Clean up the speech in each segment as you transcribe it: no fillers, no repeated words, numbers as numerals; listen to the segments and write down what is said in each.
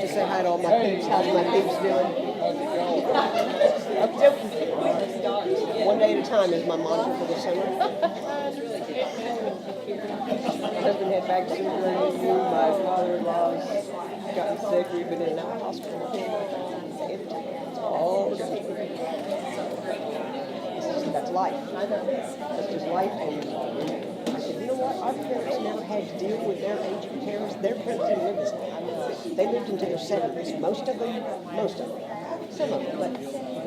Just say hi to all my peeps. How's my peeps doing? I'm joking. One day at a time is my mantra for the summer. My husband had back surgery. My father-in-law's gotten sick. We've been in and out of hospital. All that's life. I know. That's just life. And I said, you know what? Our parents never had to deal with their aging parents. Their parents didn't live this long. They lived into their 70s. Most of them. Some of them, but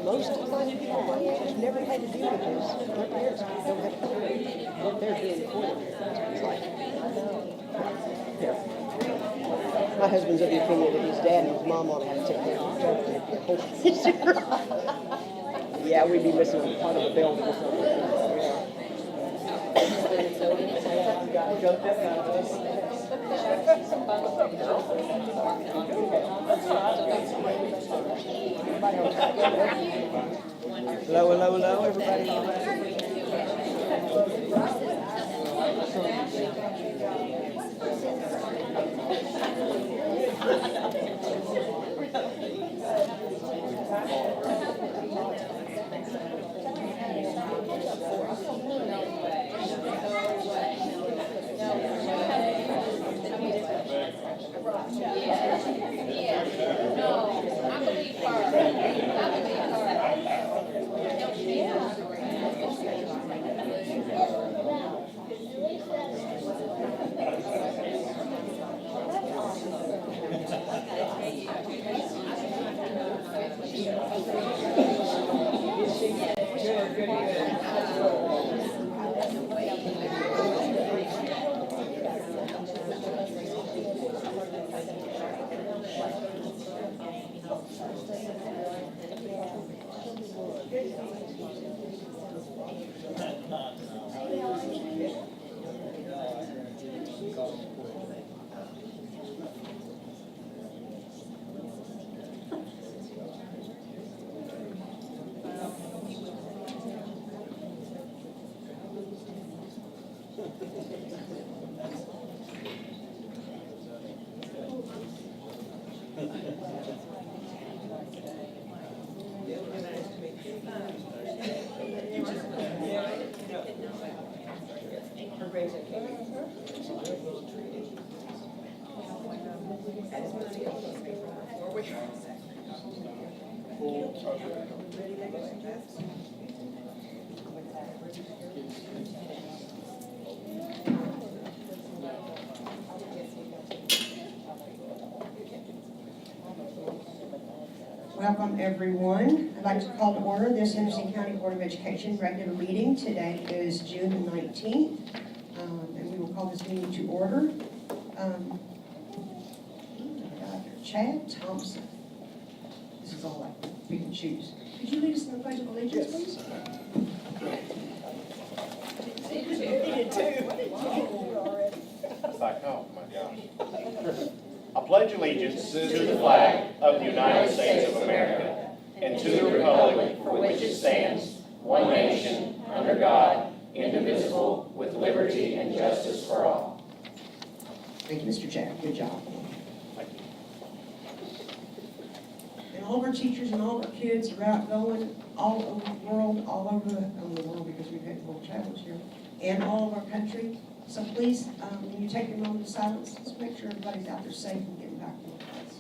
most of my age never had to deal with this. My parents don't have to deal with what they're doing for them. It's like, yeah. My husband's of the opinion that his dad and his mom ought to have to take care of each other. Yeah, we'd be missing part of the building or something. Got jumped up out of us. Hello, everybody. Welcome, everyone. I'd like to call to order this Henderson County Board of Education regular meeting. Today is June the 19th, and we will call this meeting to order. Chad Thompson. This is all I pick and choose. Could you lead us in the Pledge of Allegiance, please? It's like, oh my gosh. I pledge allegiance to the flag of the United States of America and to the republic for which it stands, one nation, under God, indivisible, with liberty and justice for all. Thank you, Mr. Chad. Good job. Thank you. And all of our teachers and all of our kids are out going all over the world, because we've had world travels here, and all of our country. So please, when you take your moment of silence, let's make sure everybody's out there safe and getting back to their class.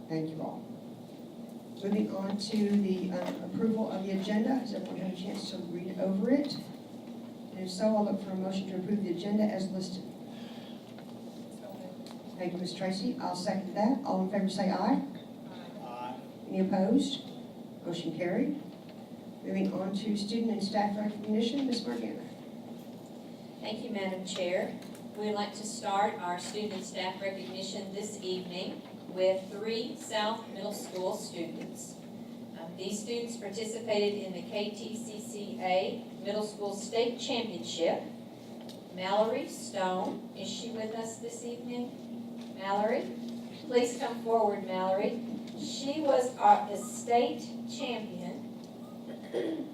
Thank you all. Moving on to the approval of the agenda. Has everyone had a chance to read over it? And if so, I'll look for a motion to approve the agenda as listed. Thank you, Ms. Tracy. I'll second that. All in favor say aye. Aye. Any opposed? Motion carried. Moving on to student and staff recognition, Ms. Morgana. Thank you, Madam Chair. We'd like to start our student and staff recognition this evening with 3 South Middle School students. These students participated in the KTCCA Middle School State Championship. Mallory Stone, is she with us this evening? Mallory, please come forward, Mallory. She was the state champion, in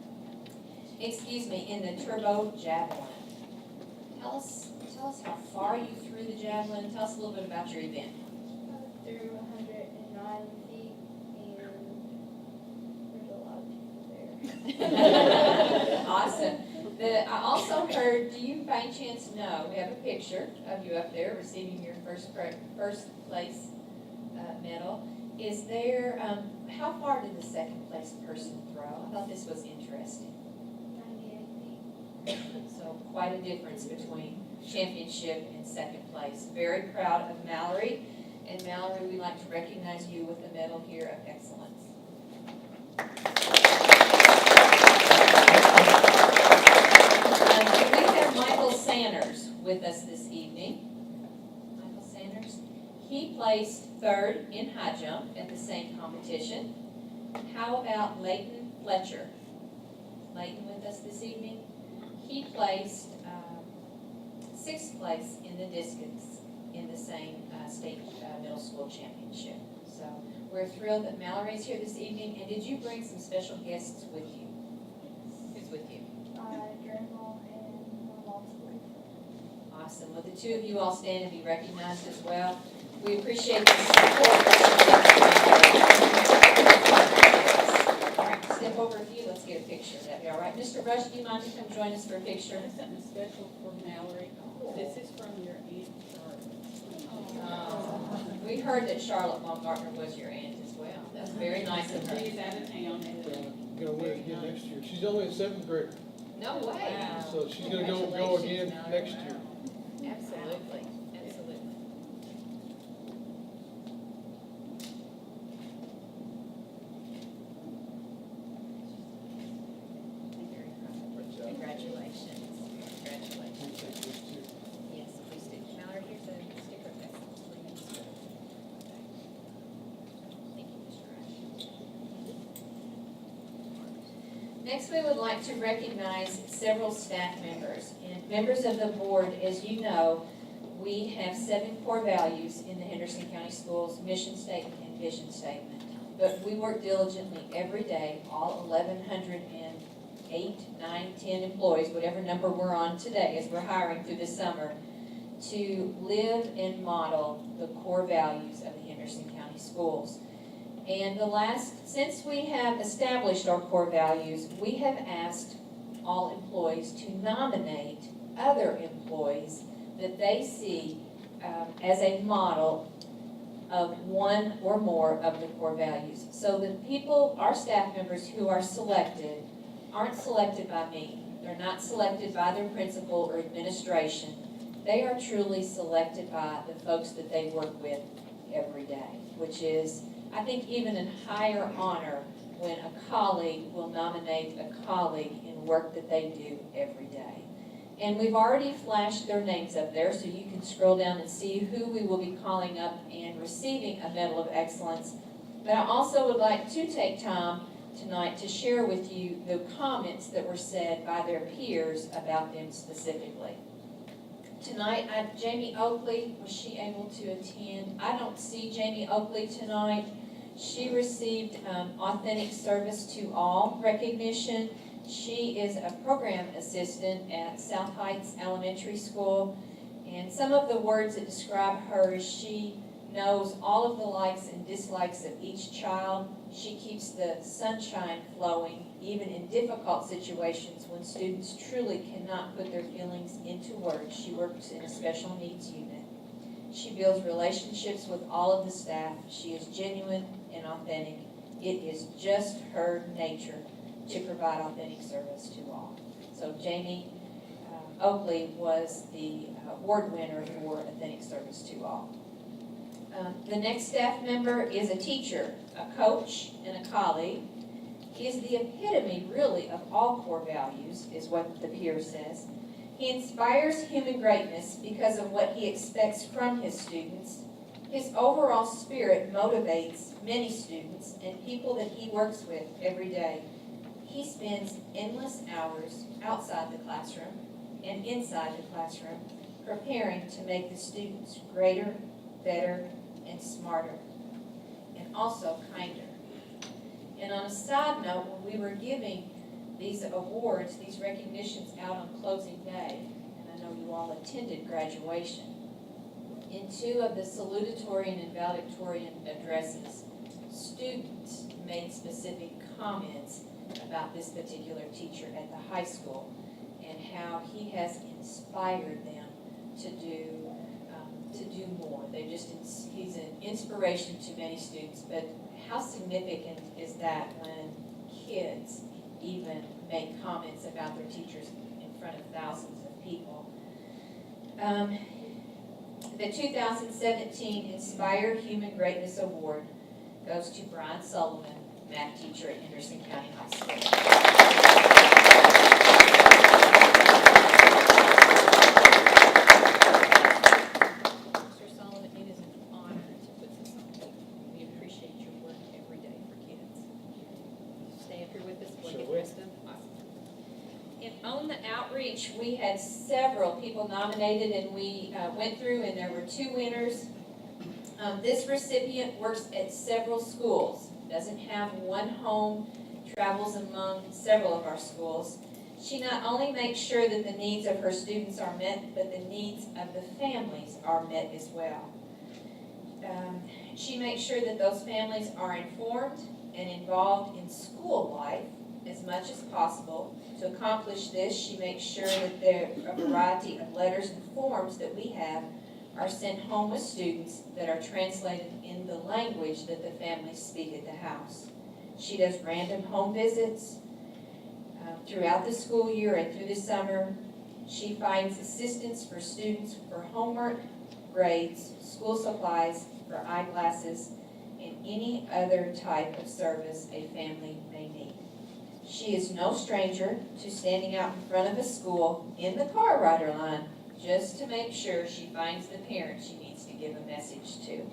the turbo javelin. Tell us how far you threw the javelin. Tell us a little bit about your event. Through 109 feet, and there's a lot of people there. Awesome. I also heard, do you by chance know, we have a picture of you up there receiving your first place medal. Is there, how far did the second place person throw? I thought this was interesting. 98 feet. So quite a difference between championship and second place. Very proud of Mallory. And Mallory, we'd like to recognize you with the Medal here of Excellence. We have Michael Sanders with us this evening. Michael Sanders. He placed 3rd in high jump at the same competition. How about Leighton Fletcher? Leighton with us this evening. He placed 6th place in the discus in the same state middle school championship. So we're thrilled that Mallory's here this evening. And did you bring some special guests with you? Who's with you? Grandma and my mom's boyfriend. Awesome. Will the 2 of you all stand and be recognized as well? We appreciate the support. All right, step over a few. Let's get a picture. That'd be all right. Mr. Rush, do you mind to come join us for a picture? Something special for Mallory. This is from your Aunt Charlotte. We heard that Charlotte Baumgartner was your aunt as well. That's very nice of her. She's out of town and Gonna win it again next year. She's only in 7th grade, No way. Wow. so she's gonna go again next year. Absolutely. Absolutely. Congratulations. Congratulations. Yes, please do. Mallory, here's a sticker of excellence for you. Thank you, Mr. Rush. Next, we would like to recognize several staff members. And members of the board, as you know, we have 7 core values in the Henderson County Schools mission statement and vision statement. But we work diligently every day, all 1,108, 9, 10 employees, whatever number we're on today as we're hiring through the summer, to live and model the core values of the Henderson County Schools. And since we have established our core values, we have asked all employees to nominate other employees that they see as a model of one or more of the core values. So the people, our staff members who are selected, aren't selected by me. They're not selected by their principal or administration. They are truly selected by the folks that they work with every day, which is, I think, even a higher honor when a colleague will nominate a colleague in work that they do every day. And we've already flashed their names up there, so you can scroll down and see who we will be calling up and receiving a Medal of Excellence. But I also would like to take time tonight to share with you the comments that were said by their peers about them specifically. Tonight, Jamie Oakley, was she able to attend? I don't see Jamie Oakley tonight. She received Authentic Service to All recognition. She is a program assistant at South Heights Elementary School. And some of the words that describe her is she knows all of the likes and dislikes of each child. She keeps the sunshine flowing, even in difficult situations when students truly cannot put their feelings into words. She works in a special needs unit. She builds relationships with all of the staff. She is genuine and authentic. It is just her nature to provide authentic service to all. So Jamie Oakley was the award winner for Authentic Service to All. The next staff member is a teacher, a coach, and a colleague. He is the epitome, really, of all core values, is what the peer says. He inspires human greatness because of what he expects from his students. His overall spirit motivates many students and people that he works with every day. He spends endless hours outside the classroom and inside the classroom preparing to make the students greater, better, and smarter, and also kinder. And on a side note, when we were giving these awards, these recognitions out on closing day, and I know you all attended graduation, in 2 of the salutatorian and valedictorian addresses, students made specific comments about this particular teacher at the high school and how he has inspired them to do more. He's an inspiration to many students, but how significant is that when kids even make comments about their teachers in front of thousands of people? The 2017 Inspire Human Greatness Award goes to Brian Sullivan, math teacher at Henderson County High School. Mr. Sullivan, it is an honor to put this on you. We appreciate your work every day for kids. Stay up here with us, we'll get the rest of it. And on the outreach, we had several people nominated, and we went through, and there were 2 winners. This recipient works at several schools, doesn't have one home, travels among several of our schools. She not only makes sure that the needs of her students are met, but the needs of the families are met as well. She makes sure that those families are informed and involved in school life as much as possible. To accomplish this, she makes sure that there are a variety of letters and forms that we have are sent home with students that are translated in the language that the families speak at the house. She does random home visits throughout the school year and through the summer. She finds assistance for students for homework, grades, school supplies, for eyeglasses, and any other type of service a family may need. She is no stranger to standing out in front of a school in the car rider line just to make sure she finds the parent she needs to give a message to.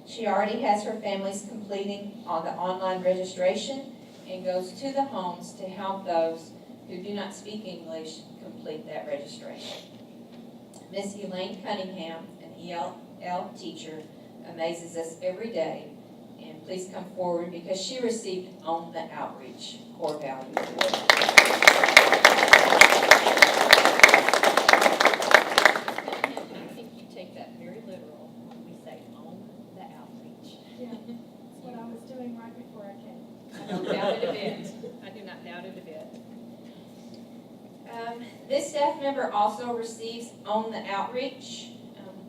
She already has her families completing on the online registration and goes to the homes to help those who do not speak English complete that registration. Miss Elaine Cunningham, an EL teacher, amazes us every day. And please come forward because she received On the Outreach Core Value Award. I think you take that very literal when we say On the Outreach. Yeah, that's what I was doing right before I came. I don't doubt it a bit. I do not doubt it a bit. This staff member also receives On the Outreach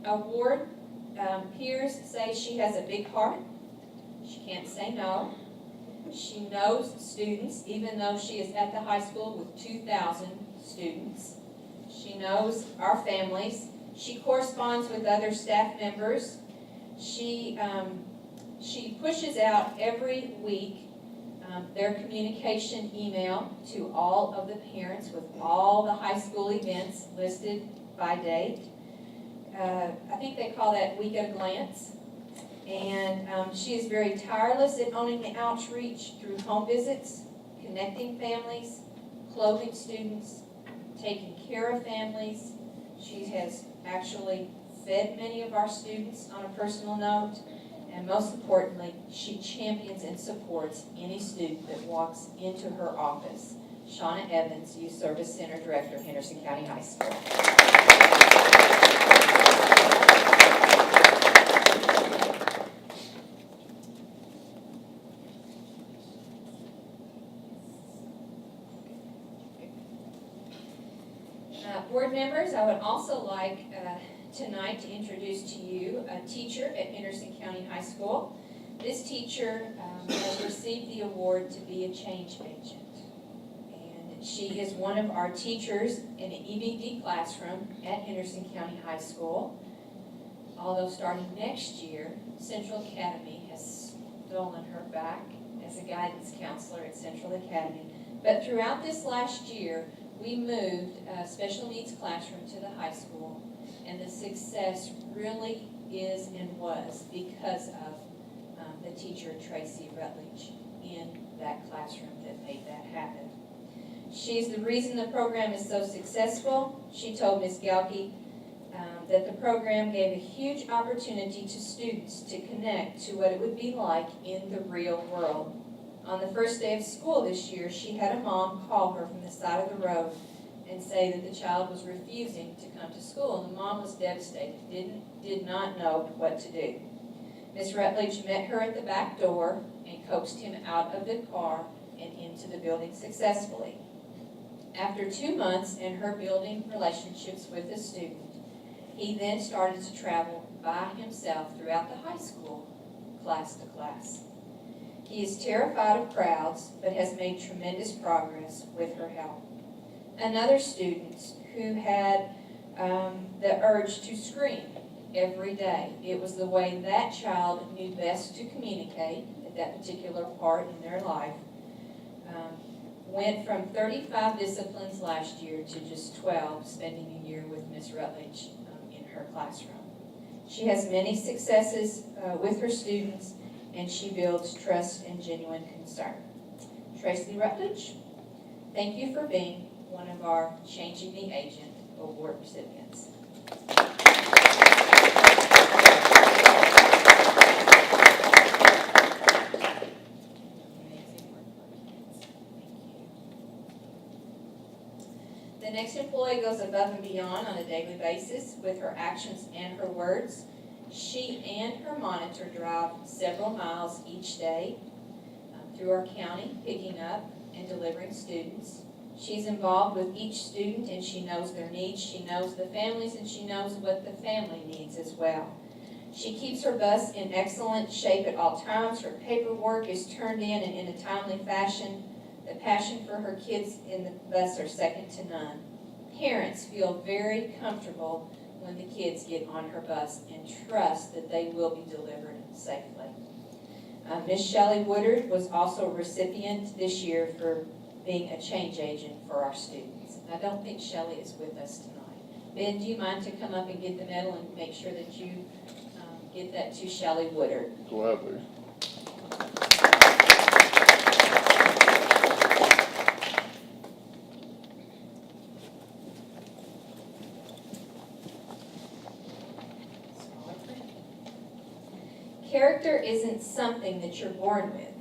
Award. Peers say she has a big heart. She can't say no. She knows students, even though she is at the high school with 2,000 students. She knows our families. She corresponds with other staff members. She pushes out every week their communication email to all of the parents with all the high school events listed by date. I think they call that week at a glance. And she is very tireless at owning the outreach through home visits, connecting families, clothing students, taking care of families. She has actually fed many of our students on a personal note. And most importantly, she champions and supports any student that walks into her office. Shauna Evans, Youth Service Center Director, Henderson County High School. Board members, I would also like tonight to introduce to you a teacher at Henderson County High School. This teacher has received the award to be a change agent. And she is one of our teachers in an EBD classroom at Henderson County High School. Although starting next year, Central Academy has stolen her back as a guidance counselor at Central Academy. But throughout this last year, we moved a special needs classroom to the high school, and the success really is and was because of the teacher Tracy Rutledge in that classroom that made that happen. She's the reason the program is so successful. She told Ms. Galke that the program gave a huge opportunity to students to connect to what it would be like in the real world. On the first day of school this year, she had a mom call her from the side of the road and say that the child was refusing to come to school. And the mom was devastated, did not know what to do. Ms. Rutledge met her at the back door and coaxed him out of the car and into the building successfully. After 2 months and her building relationships with the student, he then started to travel by himself throughout the high school, class to class. He is terrified of crowds, but has made tremendous progress with her help. Another student who had the urge to scream every day. It was the way that child knew best to communicate at that particular part in their life. Went from 35 disciplines last year to just 12, spending a year with Ms. Rutledge in her classroom. She has many successes with her students, and she builds trust and genuine concern. Tracy Rutledge, thank you for being one of our Changing the Agent Award recipients. The next employee goes above and beyond on a daily basis with her actions and her words. She and her monitor drive several miles each day through our county, picking up and delivering students. She's involved with each student and she knows their needs. She knows the families and she knows what the family needs as well. She keeps her bus in excellent shape at all times. Her paperwork is turned in and in a timely fashion. The passion for her kids in the bus are second to none. Parents feel very comfortable when the kids get on her bus and trust that they will be delivered safely. Ms. Shelley Woodard was also a recipient this year for being a change agent for our students. I don't think Shelley is with us tonight. Ben, do you mind to come up and get the medal and make sure that you get that to Shelley Woodard? Gladly. Character isn't something that you're born with,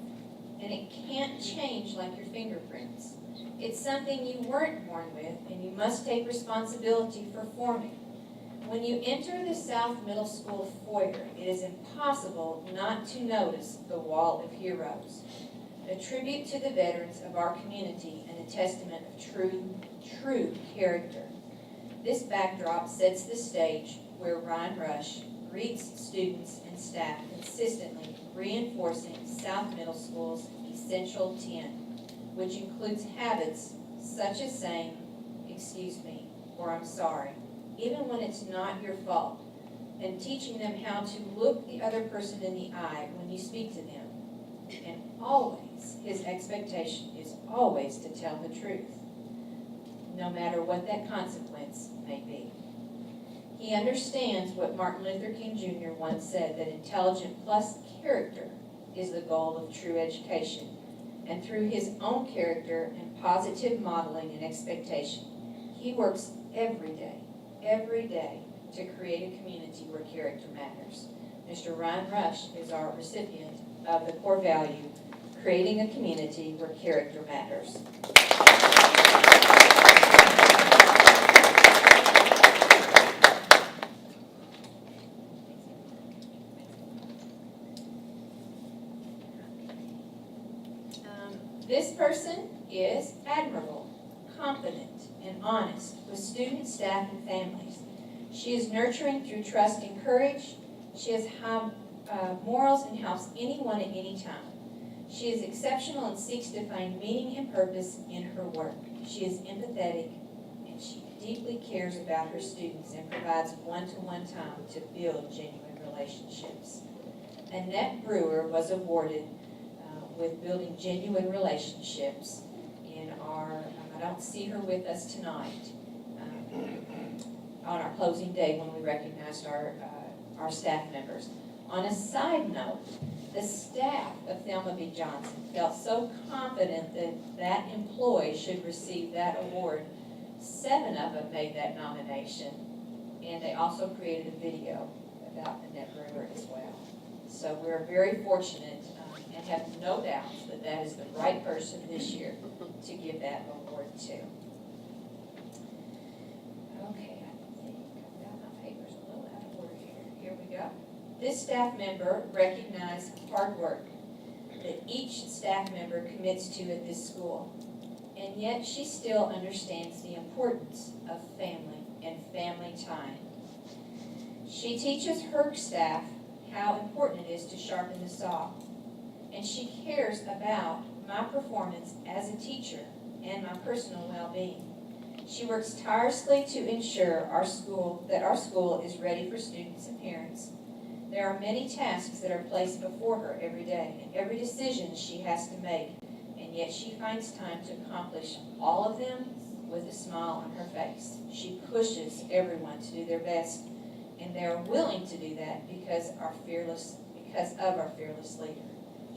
and it can't change like your fingerprints. It's something you weren't born with, and you must take responsibility for forming. When you enter the South Middle School foyer, it is impossible not to notice the Wall of Heroes, a tribute to the veterans of our community and a testament of true character. This backdrop sets the stage where Ryan Rush, greets students and staff consistently, reinforcing South Middle School's essential 10, which includes habits such as saying, "Excuse me," or "I'm sorry," even when it's not your fault, and teaching them how to look the other person in the eye when you speak to them. And always, his expectation is always to tell the truth, no matter what that consequence may be. He understands what Martin Luther King Jr. once said, that intelligence plus character is the goal of true education. And through his own character and positive modeling and expectation, he works every day to create a community where character matters. Mr. Ryan Rush is our recipient of the core value, creating a community where character matters. This person is admirable, confident, and honest with students, staff, and families. She is nurturing through trust and courage. She has high morals and helps anyone at any time. She is exceptional and seeks to find meaning and purpose in her work. She is empathetic, and she deeply cares about her students and provides one-to-one time to build genuine relationships. Annette Brewer was awarded with building genuine relationships in our, I don't see her with us tonight, on our closing day when we recognized our staff members. On a side note, the staff of Thelma B. Johnson felt so confident that that employee should receive that award. 7 of them made that nomination, and they also created a video about Annette Brewer as well. So we're very fortunate and have no doubts that that is the right person this year to give that award to. Okay, I think I've got my papers a little out of order here. Here we go. This staff member recognized hard work that each staff member commits to at this school, and yet she still understands the importance of family and family time. She teaches her staff how important it is to sharpen the saw, and she cares about my performance as a teacher and my personal well-being. She works tirelessly to ensure that our school is ready for students and parents. There are many tasks that are placed before her every day, and every decision she has to make, and yet she finds time to accomplish all of them with a smile on her face. She pushes everyone to do their best, and they are willing to do that because of our fearless leader.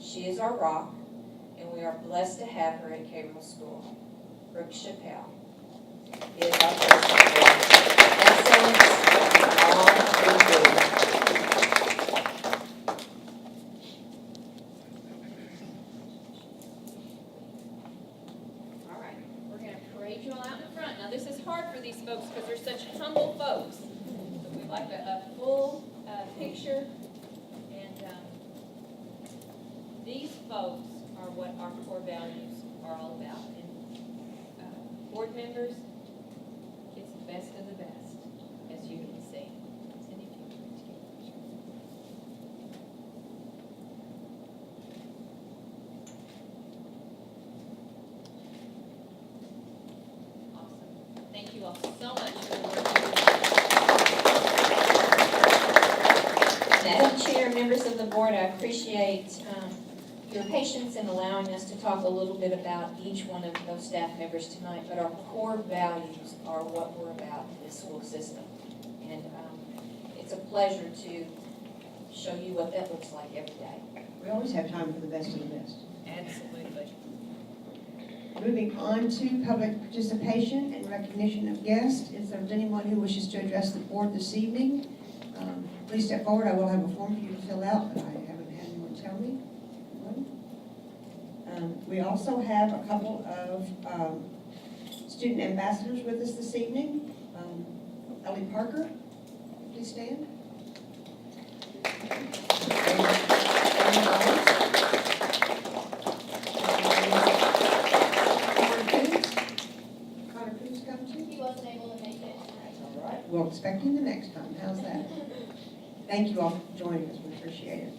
She is our rock, and we are blessed to have her at Cairo School. Brooke Chappelle is our person for excellence in all we do. All right, we're going to parade you all out in front. Now, this is hard for these folks because they're such humble folks. So we'd like a full picture. These folks are what our core values are all about. And board members, it's the best of the best, as you can see. Cindy, if you want to take a picture. Awesome. Thank you all so much for the work you do. Madam Chair, members of the board, I appreciate your patience in allowing us to talk a little bit about each one of those staff members tonight, but our core values are what we're about in this school system. And it's a pleasure to show you what that looks like every day. We always have time for the best of the best. Absolutely. Moving on to public participation and recognition of guests. If there's anyone who wishes to address the board this evening, please step forward. I will have a form for you to fill out, but I haven't had anyone tell me. We also have a couple of student ambassadors with us this evening. Ellie Parker, please stand. Connor Coons come too? He wasn't able to make it. All right, we'll expect him the next time. How's that? Thank you all for joining us, we appreciate it.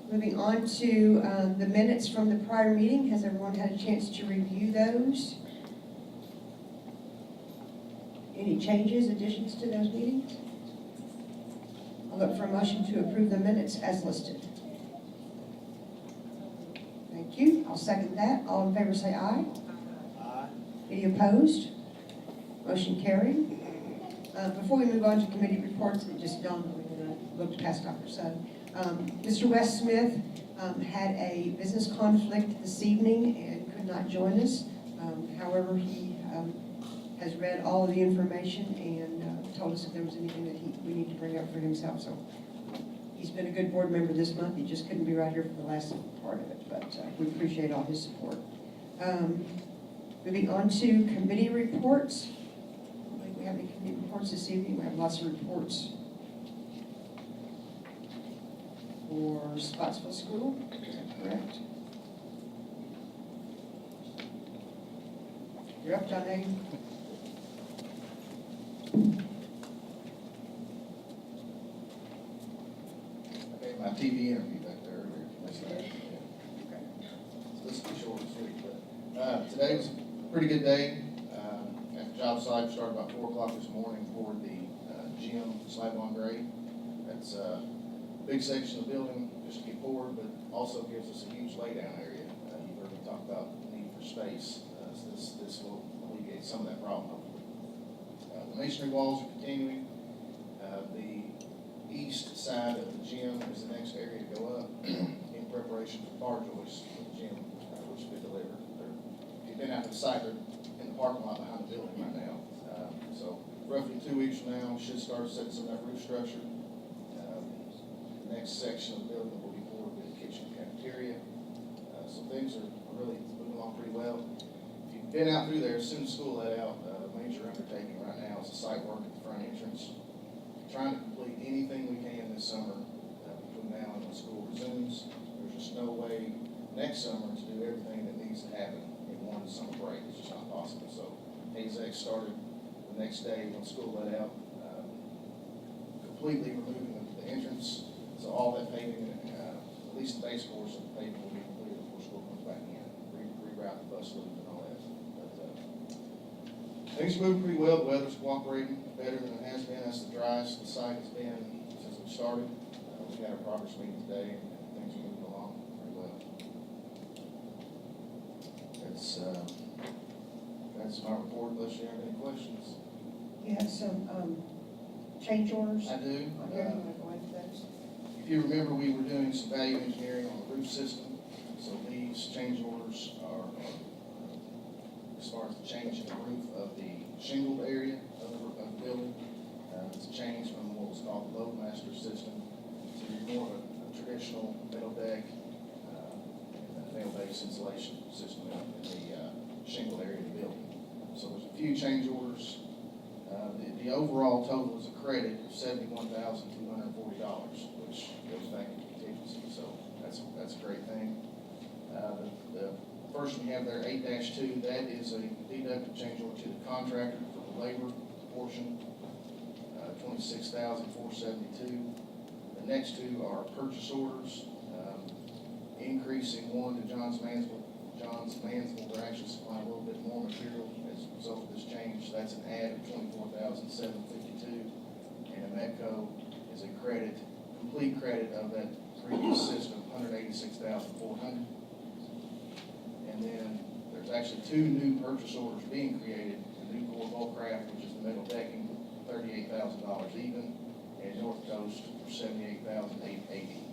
Moving on to the minutes from the prior meeting. Has everyone had a chance to review those? Any changes, additions to those meetings? I'll look for a motion to approve the minutes as listed. Thank you. I'll second that. All in favor say aye. Aye. Any opposed? Motion carried. Before we move on to committee reports, it just dawned on me when I looked past Dr. Sutton. Mr. Wes Smith had a business conflict this evening and could not join us. However, he has read all of the information and told us if there was anything that we need to bring up for himself. So he's been a good board member this month. He just couldn't be right here for the last part of it, but we appreciate all his support. Moving on to committee reports. I don't think we have any committee reports this evening. We have lots of reports for Spotsville School. Is that correct? You're up, John Hagan. Okay, my TV interview back there earlier. That's that. Yeah. Okay. So this will be short and sweet, but today was a pretty good day. At the job site, started about 4 o'clock this morning for the gym slab on grade. That's a big section of the building, just to get forward, but also gives us a huge laydown area. You've heard me talk about the need for space. So this will alleviate some of that problem, hopefully. The masonry walls are continuing. The east side of the gym is the next area to go up in preparation for bar joists for the gym, which will be delivered. If you've been out to the site, they're in the parking lot behind the building right now. So roughly 2 weeks from now, we should start setting some of that roof structure. The next section of the building will be poured with the kitchen cafeteria. So things are really moving along pretty well. If you've been out through there, as soon as school let out, major undertaking right now is the site work at the front entrance. Trying to complete anything we can this summer between now and when school resumes. There's just no way next summer to do everything that needs to happen in one summer break. It's just not possible. So AZEC started the next day when school let out, completely removing the entrance. So all that paving, at least the base course of the paving will be completed before school comes back in. Reroute the bus loop and all that. But things are moving pretty well. The weather's cooperating better than it has been. That's the driest the site has been since we started. We had our progress meeting today, and things are moving along pretty well. That's my report, unless you have any questions. You have some change orders? I do. On here, you want to go into those? If you remember, we were doing some value engineering on the roof system. So these change orders are as far as the change in the roof of the shingled area of the building. It's a change from what was called the Loadmaster system to more of a traditional metal deck, nail-based insulation system in the shingled area of the building. So there's a few change orders. The overall total is a credit of $71,240, which goes back into contingency. So that's a great thing. The first one you have there, 8-2, that is a deducted change order to the contractor for the labor portion, $26,472. The next two are purchase orders, increasing one to Johns Mansville. They're actually supplying a little bit more material as a result of this change. That's an add of $24,752. And Medco is a credit, complete credit of that previous system, $186,400. And then there's actually two new purchase orders being created. The new core Volcraft, which is the metal decking, $38,000 even, and North Coast for $78,880.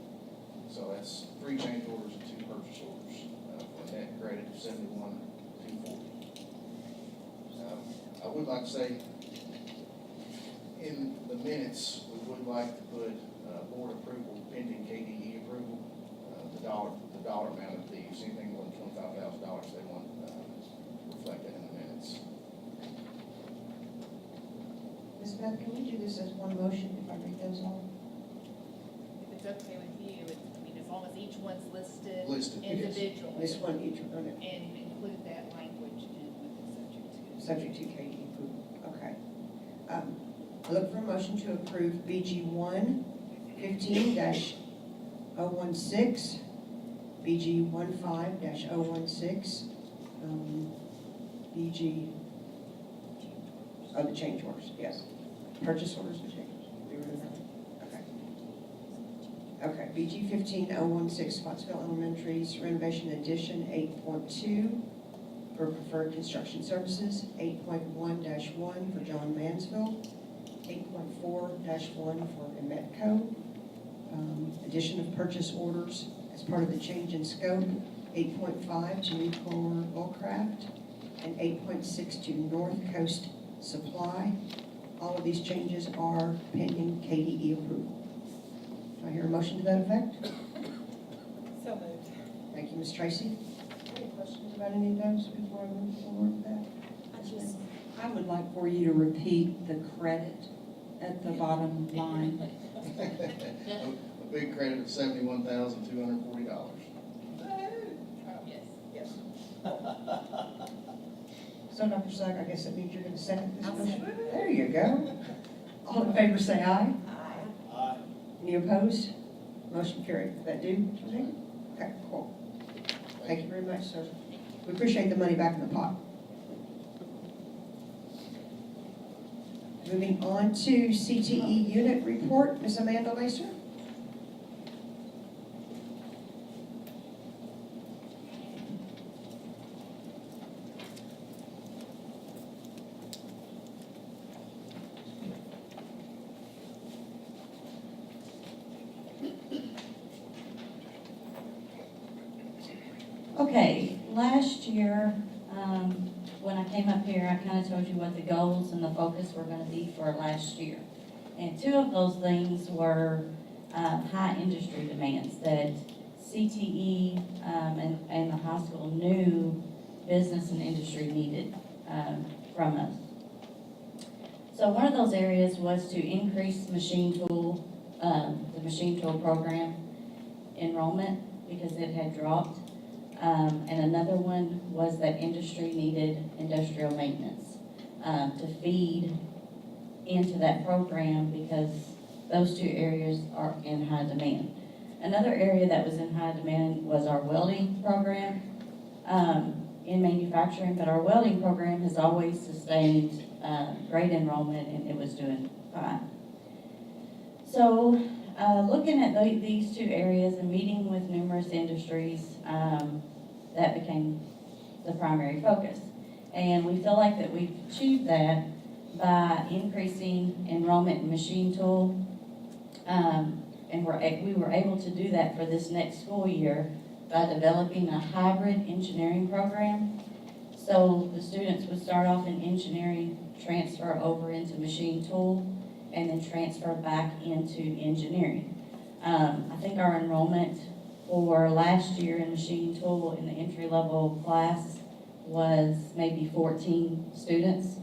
So that's 3 change orders and 2 purchase orders for a net credit of $71,240. I would like to say, in the minutes, we would like to put board approval pending KDE approval. The dollar amount of these, anything more than $25,000, they want reflected in the minutes. Ms. Beth, can we do this as one motion if I read those all? If it's okay with you, as long as each one's listed Listed, yes. individually. This one each, okay. And include that language in with the subject to. Subject to KDE approval, okay. look for a motion to approve BG 115-016, BG 15-016, BG, the change orders, yes. Purchase orders and change orders. We were doing that. Okay, BG 15016, Scottsville Elementary's renovation addition 8.2 for preferred construction services, 8.1-1 for John Mansville, 8.4-1 for Emetco, addition of purchase orders as part of the change in scope, 8.5 to Nucor Bullcraft, and 8.6 to North Coast Supply. All of these changes are pending KDE approval. Do I hear a motion to that effect? So moved. Thank you, Ms. Tracy. Any questions about any of those before I move forward with that? I would like for you to repeat the credit at the bottom line. A big credit of $71,240. Yes. So, Dr. Sugg, I guess that means you're going to second this motion? There you go. All in favor, say aye. Aye. Any opposed? Motion carried. Did that do what you think? Okay, cool. Thank you very much, sir. We appreciate the money back in the pot. Moving on to CTE Unit Report, Ms. Amanda Lacer. Okay, last year, when I came up here, I kind of told you what the goals and the focus were going to be for last year. And two of those things were high industry demands that CTE and the high school knew business and industry needed from us. So one of those areas was to increase the machine tool program enrollment because it had dropped. And another one was that industry needed industrial maintenance to feed into that program because those two areas are in high demand. Another area that was in high demand was our welding program in manufacturing, but our welding program has always sustained great enrollment and it was doing fine. So looking at these two areas and meeting with numerous industries, that became the primary focus. And we feel like that we've achieved that by increasing enrollment in machine tool. And we were able to do that for this next school year by developing a hybrid engineering program. So the students would start off in engineering, transfer over into machine tool, and then transfer back into engineering. I think our enrollment for last year in machine tool in the entry-level class was maybe 14 students.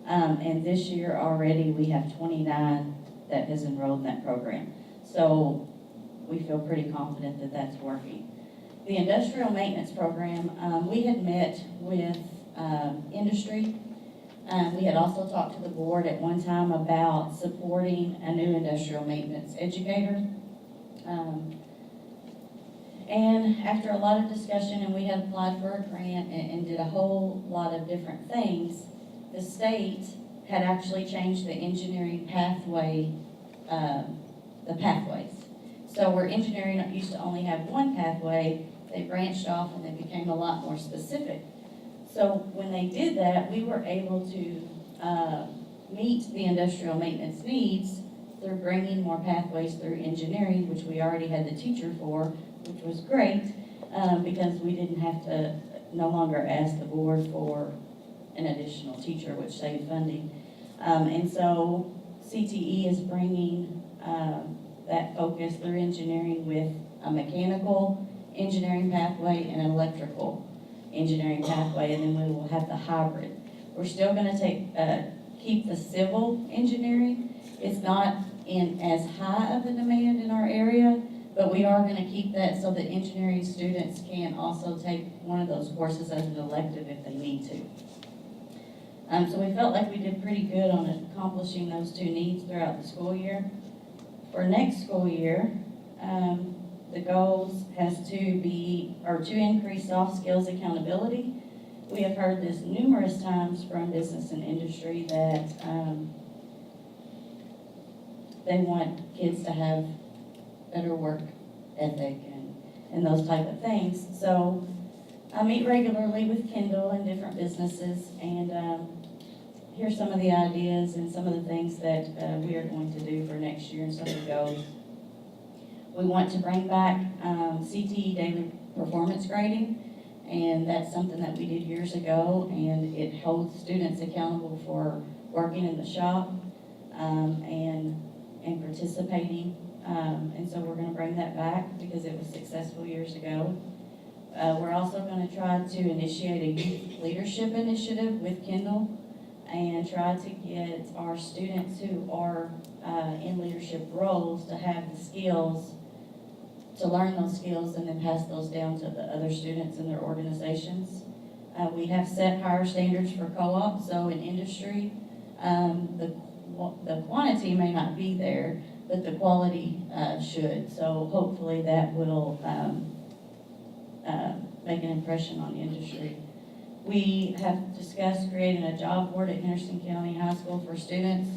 And this year already we have 29 that has enrolled in that program. So we feel pretty confident that that's working. The industrial maintenance program, we had met with industry. We had also talked to the board at one time about supporting a new industrial maintenance educator. And after a lot of discussion, and we had applied for a grant and did a whole lot of different things, the state had actually changed the engineering pathway, the pathways. So where engineering used to only have one pathway, they branched off and they became a lot more specific. So when they did that, we were able to meet the industrial maintenance needs through bringing more pathways through engineering, which we already had the teacher for, which was great because we didn't have to no longer ask the board for an additional teacher, which saved funding. And so CTE is bringing that focus through engineering with a mechanical engineering pathway and an electrical engineering pathway, and then we will have the hybrid. We're still going to keep the civil engineering. It's not in as high of a demand in our area, but we are going to keep that so that engineering students can also take one of those courses as an elective if they need to. So we felt like we did pretty good on accomplishing those two needs throughout the school year. For next school year, the goals has to increase soft skills accountability. We have heard this numerous times from business and industry that they want kids to have better work ethic and those type of things. So I meet regularly with Kendall and different businesses and hear some of the ideas and some of the things that we are going to do for next year and some of the goals. We want to bring back CTE daily performance grading, and that's something that we did years ago, and it holds students accountable for working in the shop and participating. And so we're going to bring that back because it was successful years ago. We're also going to try to initiate a youth leadership initiative with Kendall and try to get our students who are in leadership roles to have the skills, to learn those skills and then pass those down to the other students in their organizations. We have set higher standards for co-op, so in industry, the quantity may not be there, but the quality should. So hopefully that will make an impression on the industry. We have discussed creating a job board at Henderson County High School for students.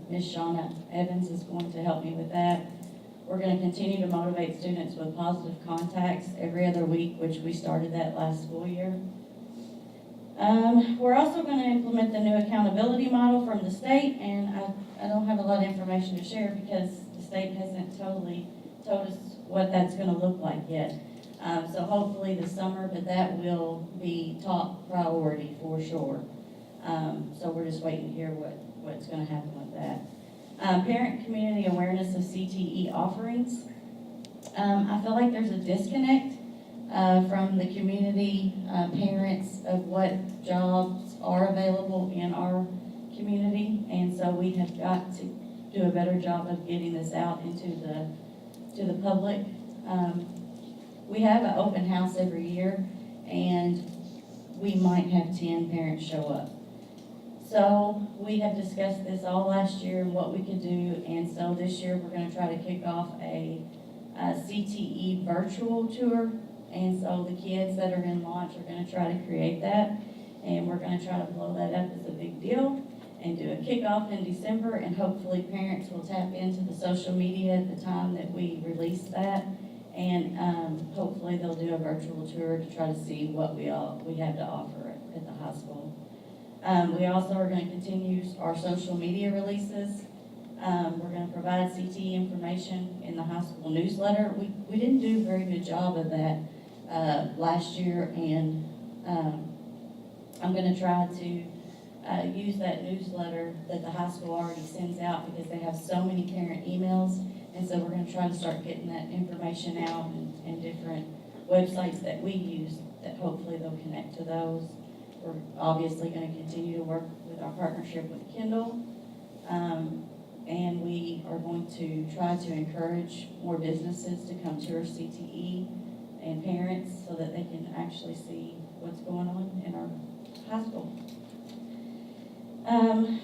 Ms. Shauna Evans is going to help me with that. We're going to continue to motivate students with positive contacts every other week, which we started that last school year. We're also going to implement the new accountability model from the state, and I don't have a lot of information to share because the state hasn't totally told us what that's going to look like yet. So hopefully this summer, but that will be top priority for sure. So we're just waiting to hear what's going to happen with that. Parent community awareness of CTE offerings. I feel like there's a disconnect from the community parents of what jobs are available in our community, and so we have got to do a better job of getting this out to the public. We have an open house every year, and we might have 10 parents show up. So we have discussed this all last year and what we could do, and so this year we're going to try to kick off a CTE virtual tour, and so the kids that are in launch are going to try to create that, and we're going to try to blow that up as a big deal and do a kickoff in December, and hopefully parents will tap into the social media at the time that we release that, and hopefully they'll do a virtual tour to try to see what we have to offer at the high school. We also are going to continue our social media releases. We're going to provide CTE information in the high school newsletter. We didn't do a very good job of that last year, and I'm going to try to use that newsletter that the high school already sends out because they have so many parent emails, and so we're going to try to start getting that information out and different websites that we use that hopefully they'll connect to those. We're obviously going to continue to work with our partnership with Kendall, and we are going to try to encourage more businesses to come to our CTE and parents so that they can actually see what's going on in our high school.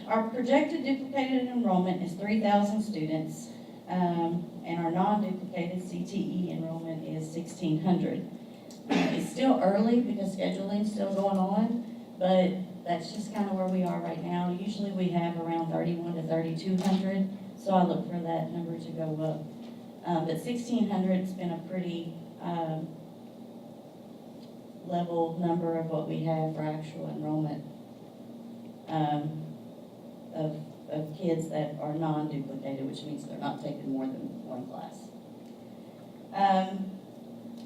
Our projected duplicated enrollment is 3,000 students, and our non-duplicated CTE enrollment is 1,600. It's still early because scheduling's still going on, but that's just kind of where we are right now. Usually we have around 3,100 to 3,200, so I look for that number to go up. But 1,600's been a pretty level number of what we have for actual enrollment of kids that are non-duplicated, which means they're not taking more than one class.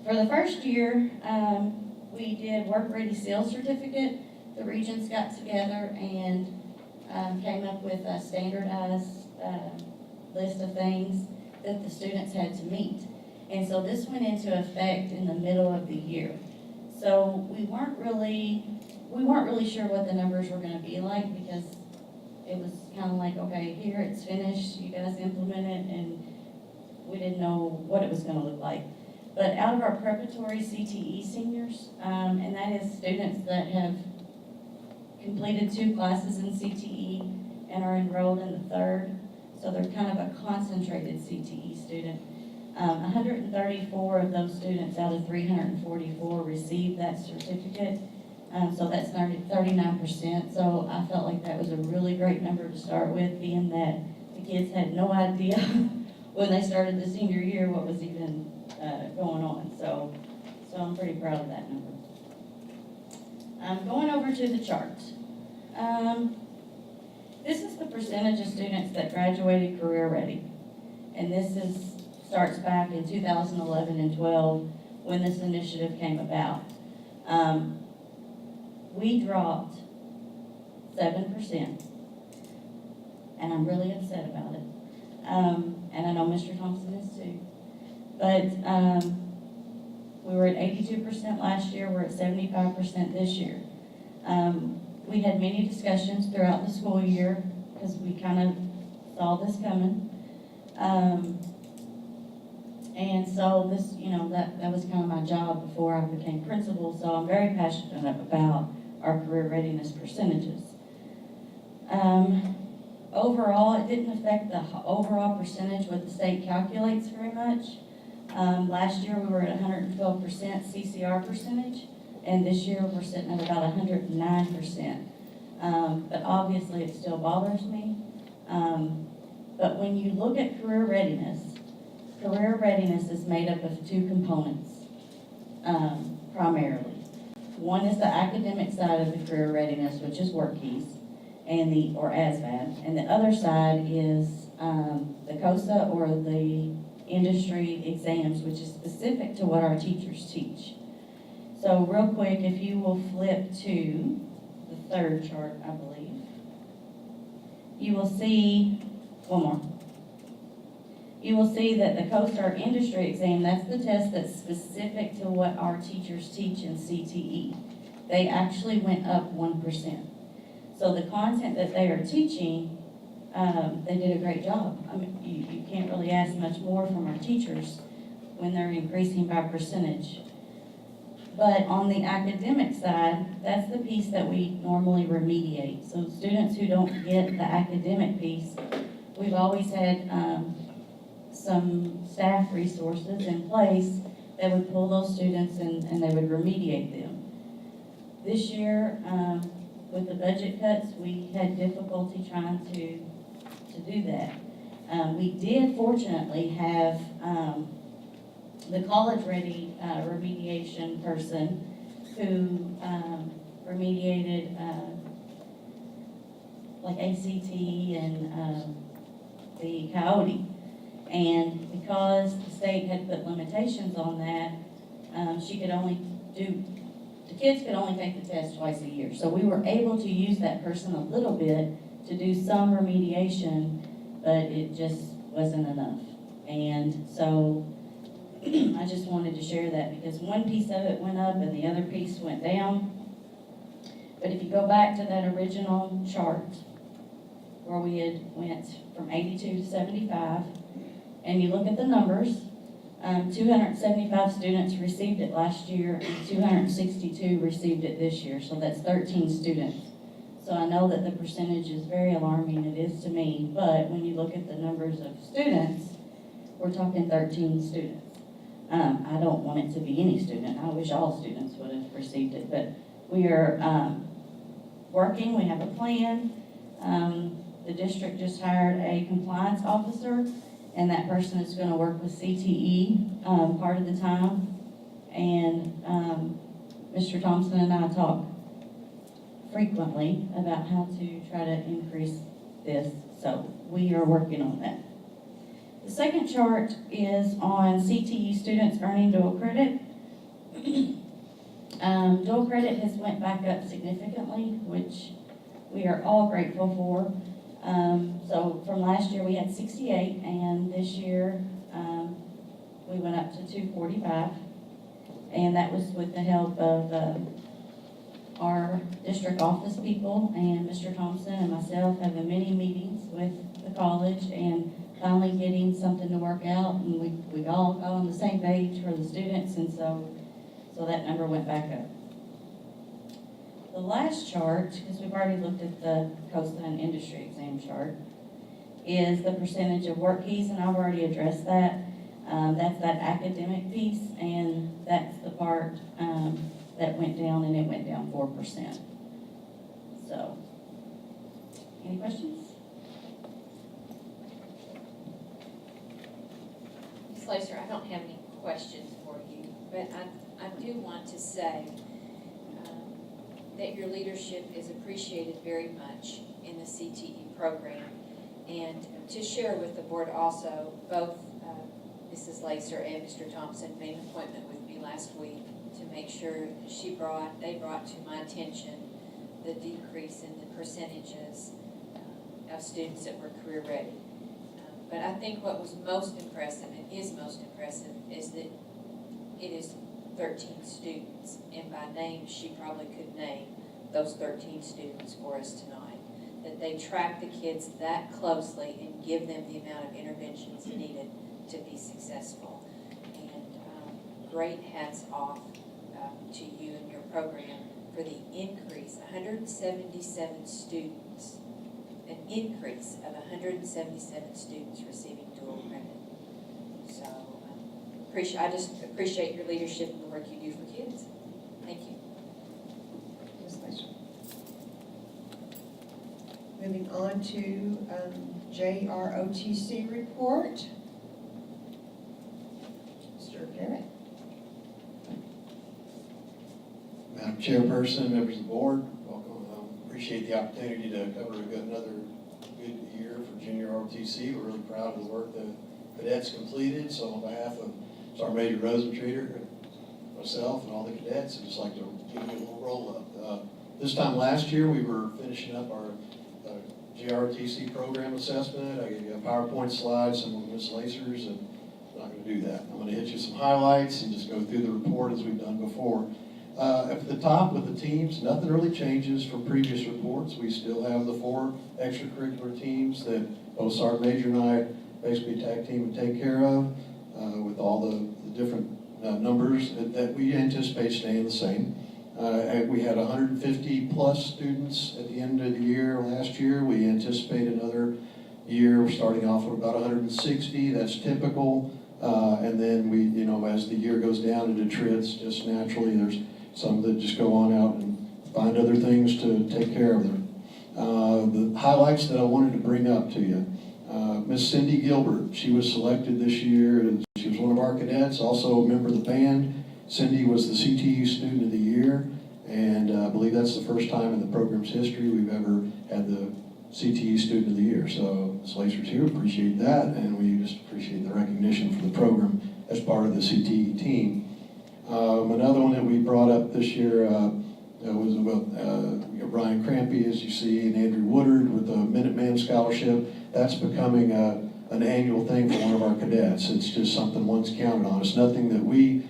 For the first year, we did work-ready sales certificate. The regions got together and came up with a standardized list of things that the students had to meet. And so this went into effect in the middle of the year. So we weren't really sure what the numbers were going to be like because it was kind of like, okay, here it's finished, you guys implement it, and we didn't know what it was going to look like. But out of our preparatory CTE seniors, and that is students that have completed 2 classes in CTE and are enrolled in the 3rd. So they're kind of a concentrated CTE student. 134 of those students out of 344 received that certificate. So that's 39%. So I felt like that was a really great number to start with, being that the kids had no idea when they started the senior year what was even going on. So I'm pretty proud of that number. Going over to the chart. This is the percentage of students that graduated career ready. And this starts back in 2011 and 12 when this initiative came about. We dropped 7%, and I'm really upset about it. And I know Mr. Thompson is too. But we were at 82% last year, we're at 75% this year. We had many discussions throughout the school year because we kind of saw this coming. And so this, that was kind of my job before I became principal, so I'm very passionate about our career readiness percentages. Overall, it didn't affect the overall percentage what the state calculates very much. Last year, we were at 112% CCR percentage, and this year, we're sitting at about 109%. But obviously, it still bothers me. But when you look at career readiness is made up of 2 components, primarily. One is the academic side of the career readiness, which is work keys, or ASVAB, and the other side is the COSA or the industry exams, which is specific to what our teachers teach. So real quick, if you will flip to the 3rd chart, I believe, you will see, one more. You will see that the COSA or industry exam, that's the test that's specific to what our teachers teach in CTE. They actually went up 1%. So the content that they are teaching, they did a great job. I mean, you can't really ask much more from our teachers when they're increasing by percentage. But on the academic side, that's the piece that we normally remediate. So students who don't get the academic piece, we've always had some staff resources in place that would pull those students and they would remediate them. This year, with the budget cuts, we had difficulty trying to do that. We did fortunately have the college-ready remediation person who remediated like ACT and the Coyote. And because the state had put limitations on that, the kids could only take the test twice a year. So we were able to use that person a little bit to do some remediation, but it just wasn't enough. And so I just wanted to share that because one piece of it went up and the other piece went down. But if you go back to that original chart where we had went from 82 to 75, and you look at the numbers, 275 students received it last year and 262 received it this year, so that's 13 students. So I know that the percentage is very alarming, it is to me, but when you look at the numbers of students, we're talking 13 students. I don't want it to be any student, I wish all students would have received it, but we are working, we have a plan. The district just hired a compliance officer, and that person is going to work with CTE part of the time. And Mr. Thompson and I talk frequently about how to try to increase this, so we are working on that. The second chart is on CTE students earning dual credit. Dual credit has went back up significantly, which we are all grateful for. So from last year we had 68, and this year we went up to 245, and that was with the help of our district office people and Mr. Thompson and myself having many meetings with the college and finally getting something to work out, and we all got on the same page for the students, and so that number went back up. The last chart, because we've already looked at the coastline industry exam chart, is the percentage of work keys, and I've already addressed that. That's that academic piece, and that's the part that went down, and it went down 4%. So, any questions? Ms. Lacer, I don't have any questions for you, but I do want to say that your leadership is appreciated very much in the CTE program. And to share with the board also, both Mrs. Lacer and Mr. Thompson made an appointment with me last week to make sure they brought to my attention the decrease in the percentages of students that were career ready. But I think what was most impressive, and is most impressive, is that it is 13 students, and by name, she probably could name those 13 students for us tonight. That they track the kids that closely and give them the amount of interventions needed to be successful. And great hats off to you and your program for the increase, 177 students, an increase of 177 students receiving dual credit. So I just appreciate your leadership and the work you do for kids. Thank you. Ms. Lacer. Moving on to JROTC report. Mr. Garrett. Madam Chairperson, members of the board, welcome. Appreciate the opportunity to cover another good year for junior ROTC. We're really proud of the work the cadets completed. So on behalf of Sergeant Major Rosentreater, myself, and all the cadets, I'd just like to give you a little roll-up. This time last year, we were finishing up our JROTC program assessment. I gave you a PowerPoint slide, some of Ms. Lacer's, and I'm not going to do that. I'm going to hit you some highlights and just go through the report as we've done before. At the top with the teams, nothing really changes from previous reports. We still have the 4 extracurricular teams that both Sergeant Major and I basically tag team and take care of with all the different numbers that we anticipate staying the same. We had 150 plus students at the end of the year last year. We anticipate another year starting off with about 160. That's typical. And then we, as the year goes down, it attrits just naturally. There's some that just go on out and find other things to take care of them. The highlights that I wanted to bring up to you. Miss Cindy Gilbert, she was selected this year, and she was one of our cadets, also a member of the band. Cindy was the CTE Student of the Year, and I believe that's the first time in the program's history we've ever had the CTE Student of the Year. So Ms. Lacer's here, appreciate that, and we just appreciate the recognition for the program as part of the CTE team. Another one that we brought up this year was about Brian Crampy, as you see, and Andrew Woodard with the Minuteman Scholarship. That's becoming an annual thing for one of our cadets. It's just something one's counted on. It's nothing that we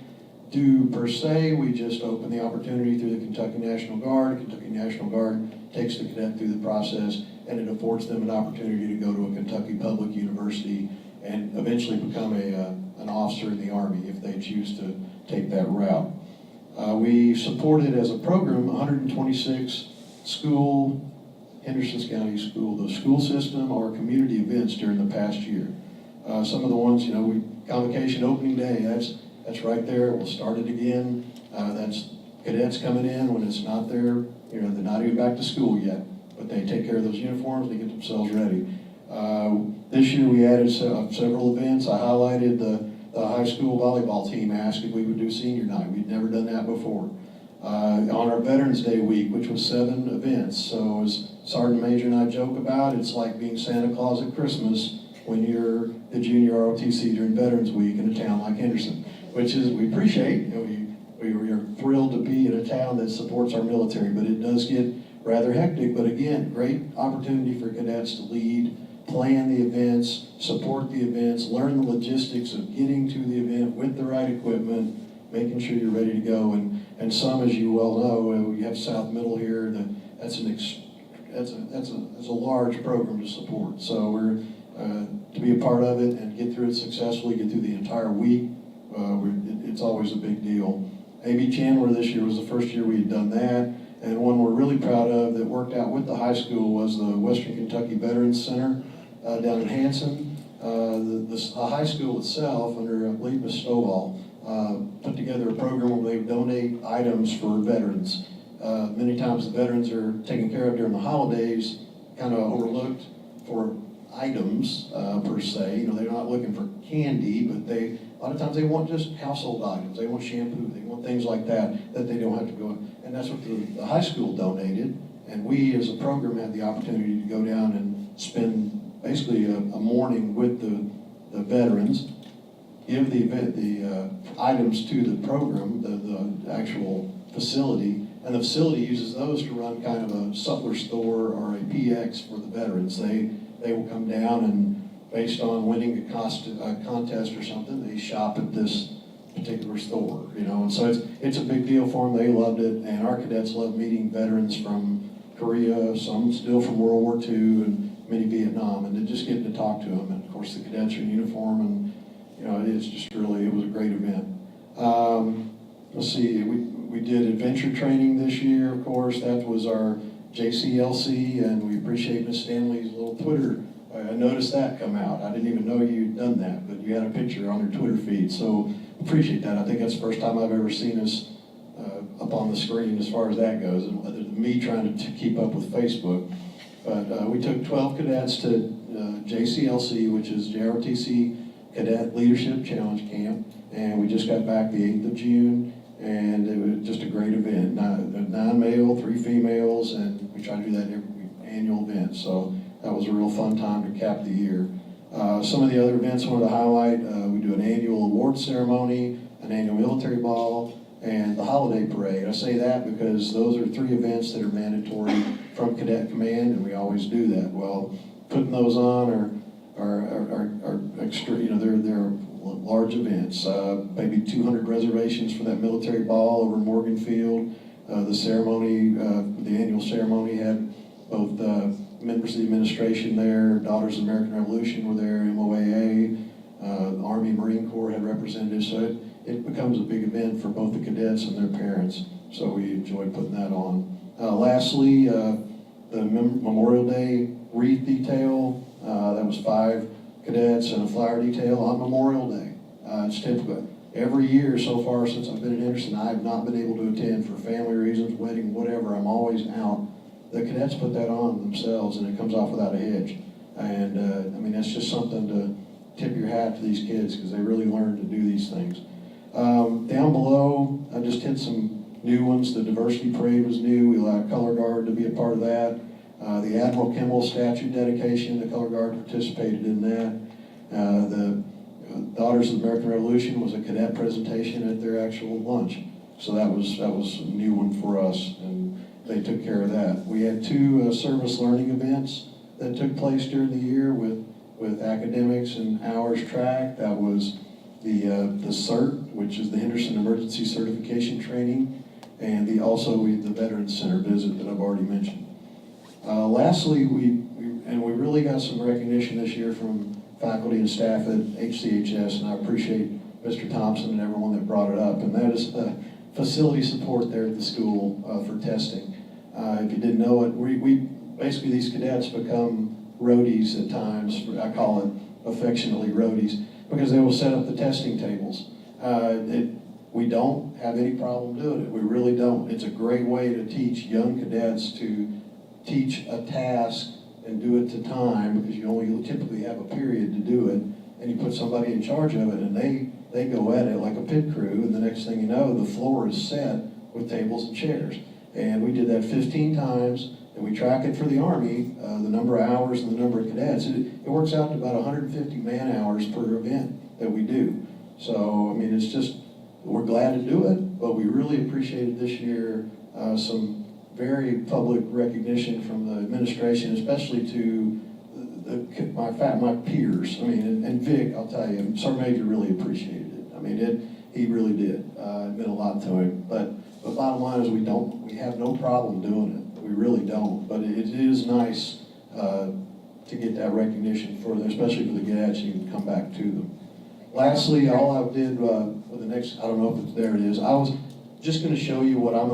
do per se. We just open the opportunity through the Kentucky National Guard. Kentucky National Guard takes the cadet through the process, and it affords them an opportunity to go to a Kentucky public university and eventually become an officer in the Army if they choose to take that route. We supported as a program 126 Henderson County the school system or community events during the past year. Some of the ones, Convocation Opening Day, that's right there. We'll start it again. That's cadets coming in when it's not there. They're not even back to school yet, but they take care of those uniforms, they get themselves ready. This year we added several events. I highlighted the high school volleyball team asked if we would do senior night. We'd never done that before. On our Veterans Day week, which was 7 events. So as Sergeant Major and I joke about, it's like being Santa Claus at Christmas when you're the junior ROTC during Veterans Week in a town like Henderson, which is, we appreciate. We are thrilled to be in a town that supports our military, but it does get rather hectic. But again, great opportunity for cadets to lead, plan the events, support the events, learn the logistics of getting to the event with the right equipment, making sure you're ready to go. And some, as you well know, we have South Middle here. That's a large program to support. So we're to be a part of it and get through it successfully, get through the entire week. It's always a big deal. A.B. Chandler this year was the first year we had done that, And one we're really proud of that worked out with the high school was the Western Kentucky Veterans Center down in Hanson. The high school itself, under I believe Ms. Stovall, put together a program where they donate items for veterans. Many times the veterans are taken care of during the holidays, kind of overlooked for items per se. You know, they're not looking for candy, but a lot of times they want just household items. They want shampoo, they want things like that they don't have to go in. And that's what the high school donated. And we as a program had the opportunity to go down and spend basically a morning with the veterans, give the items to the program, the actual facility, and the facility uses those to run kind of a sutler store or a PX for the veterans. They will come down and based on winning a contest or something, they shop at this particular store, you know, and so it's a big deal for them. They loved it, and our cadets love meeting veterans from Korea, some still from World War II, and many Vietnam, and just getting to talk to them. And of course, the cadets are in uniform, and you know, it was a great event. Let's see, we did adventure training this year, of course. That was our JCLC, and we appreciate Miss Stanley's little Twitter. I noticed that come out. I didn't even know you'd done that, but you had a picture on your Twitter feed, so appreciate that. I think that's the first time I've ever seen us up on the screen as far as that goes, and other than me trying to keep up with Facebook. But we took 12 cadets to JCLC, which is JROTC Cadet Leadership Challenge Camp, and we just got back the 8th of June, and it was just a great event. 9 male, 3 females, and we try to do that every annual event, so that was a real fun time to cap the year. Some of the other events I wanted to highlight, we do an annual award ceremony, an annual military ball, and the holiday parade. I say that because those are 3 events that are mandatory from Cadet Command, and we always do that. Well, putting those on are extra, you know, they're large events. Maybe 200 reservations for that military ball over in Morgan Field. The ceremony, the annual ceremony had both members of the administration there, Daughters of the American Revolution were there, MOAA, the Army Marine Corps had representatives, so it becomes a big event for both the cadets and their parents, so we enjoy putting that on. Lastly, the Memorial Day wreath detail, that was 5 cadets and a flower detail on Memorial Day. It's typical. Every year so far since I've been at Henderson, I have not been able to attend for family reasons, wedding, whatever, I'm always out. The cadets put that on themselves, and it comes off without a hitch. And I mean, that's just something to tip your hat to these kids, because they really learn to do these things. Down below, I just hit some new ones. The diversity parade was new. We allowed Color Guard to be a part of that. The Admiral Kimball statue dedication, the Color Guard participated in that. The Daughters of the American Revolution was a cadet presentation at their actual lunch. So that was a new one for us, and they took care of that. We had 2 service learning events that took place during the year with academics and hours track. That was the CERT, which is the Henderson Emergency Certification Training, and the Veterans Center visit that I've already mentioned. Lastly, we really got some recognition this year from faculty and staff at HCHS, and I appreciate Mr. Thompson and everyone that brought it up, and that is facility support there at the school for testing. If you didn't know it, we basically, these cadets become roadies at times. I call it affectionately roadies, because they will set up the testing tables. We don't have any problem doing it. We really don't. It's a great way to teach young cadets to teach a task and do it to time, because you only typically have a period to do it, and you put somebody in charge of it, and they go at it like a pit crew, and the next thing you know, the floor is set with tables and chairs. And we did that 15 times, and we track it for the Army, the number of hours and the number of cadets. It works out to about 150 man-hours per event that we do. So, I mean, it's just, we're glad to do it, but we really appreciated this year some very public recognition from the administration, especially to my peers. I mean, and Vic, I'll tell you, Sergeant Major really appreciated it. I mean, he really did. It meant a lot to him. But the bottom line is we have no problem doing it. We really don't. But it is nice to get that recognition for them, especially for the cadets. You can come back to them. Lastly, all I did with the next, I don't know if it's, there it is. I was just gonna show you what I'm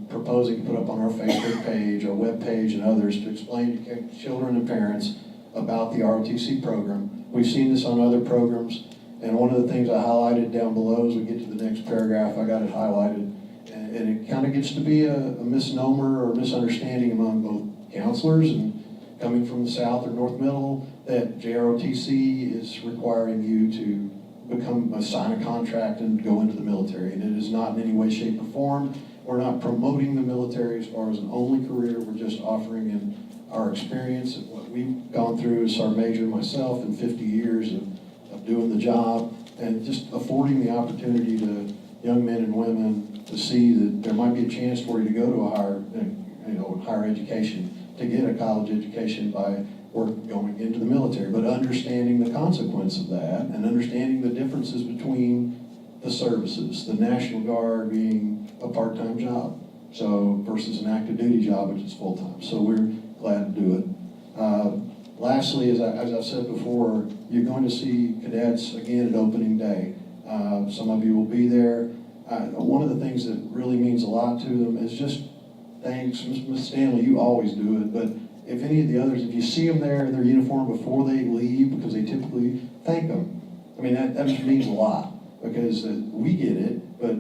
proposing to put up on our Facebook page, our web page, and others to explain to children and parents about the ROTC program. We've seen this on other programs, and one of the things I highlighted down below as we get to the next paragraph, I got it highlighted, and it kind of gets to be a misnomer or misunderstanding among both counselors and coming from the South or North Middle, that JROTC is requiring you to sign a contract and go into the military, and it is not in any way, shape, or form. We're not promoting the military as far as an only career. We're just offering in our experience of what we've gone through as Sergeant Major myself in 50 years of doing the job, and just affording the opportunity to young men and women to see that there might be a chance for you to go to a higher education, to get a college education by going into the military, but understanding the consequence of that and understanding the differences between the services, the National Guard being a part-time job, so versus an active duty job, which is full-time. So we're glad to do it. Lastly, as I've said before, you're going to see cadets again at opening day. Some of you will be there. One of the things that really means a lot to them is just thanks. Ms. Stanley, you always do it, but if any of the others, if you see them there in their uniform before they leave, because they typically thank them. I mean, that just means a lot, because we get it, but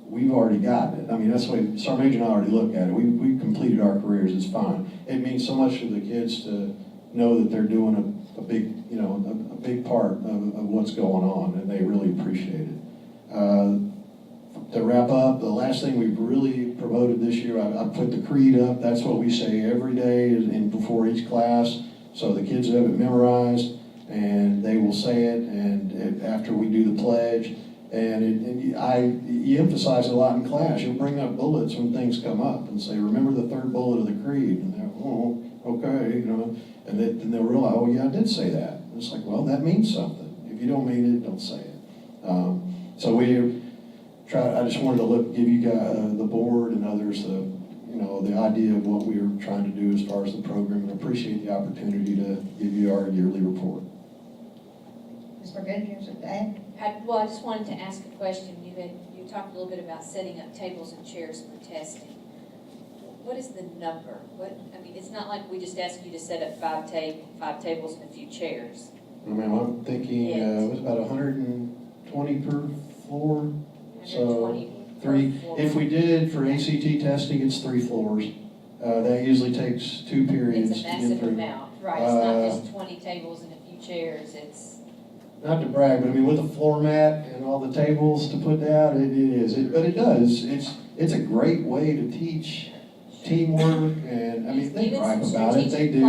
we've already gotten it. I mean, that's the way Sergeant Major and I already look at it. We've completed our careers, it's fine. It means so much to the kids to know that they're doing a big, a big part of what's going on, and they really appreciate it. To wrap up, the last thing we've really promoted this year, I put the creed up. That's what we say every day and before each class. So the kids have it memorized, and they will say it, and after we do the pledge. And you emphasize it a lot in class. You'll bring up bullets when things come up and say, remember the third bullet of the creed. And they're, oh, okay, and then they'll realize, oh yeah, I did say that. And it's like, well, that means something. If you don't mean it, don't say it. So I just wanted to give you guys, the board and others, the idea of what we are trying to do as far as the program, and appreciate the opportunity to give you our yearly report. Ms. Marquette, you have something to add? I just wanted to ask a question. You talked a little bit about setting up tables and chairs for testing. What is the number? It's not like we just ask you to set up five tables and a few chairs. I'm thinking it was about 120 per floor. So if we did for ACT testing, it's 3 floors. That usually takes 2 periods. It's a massive amount, right? It's not just 20 tables and a few chairs. It's not to brag, but with a floor mat and all the tables to put down, it is. But it does. It's a great way to teach teamwork, and they gripe about it. They do.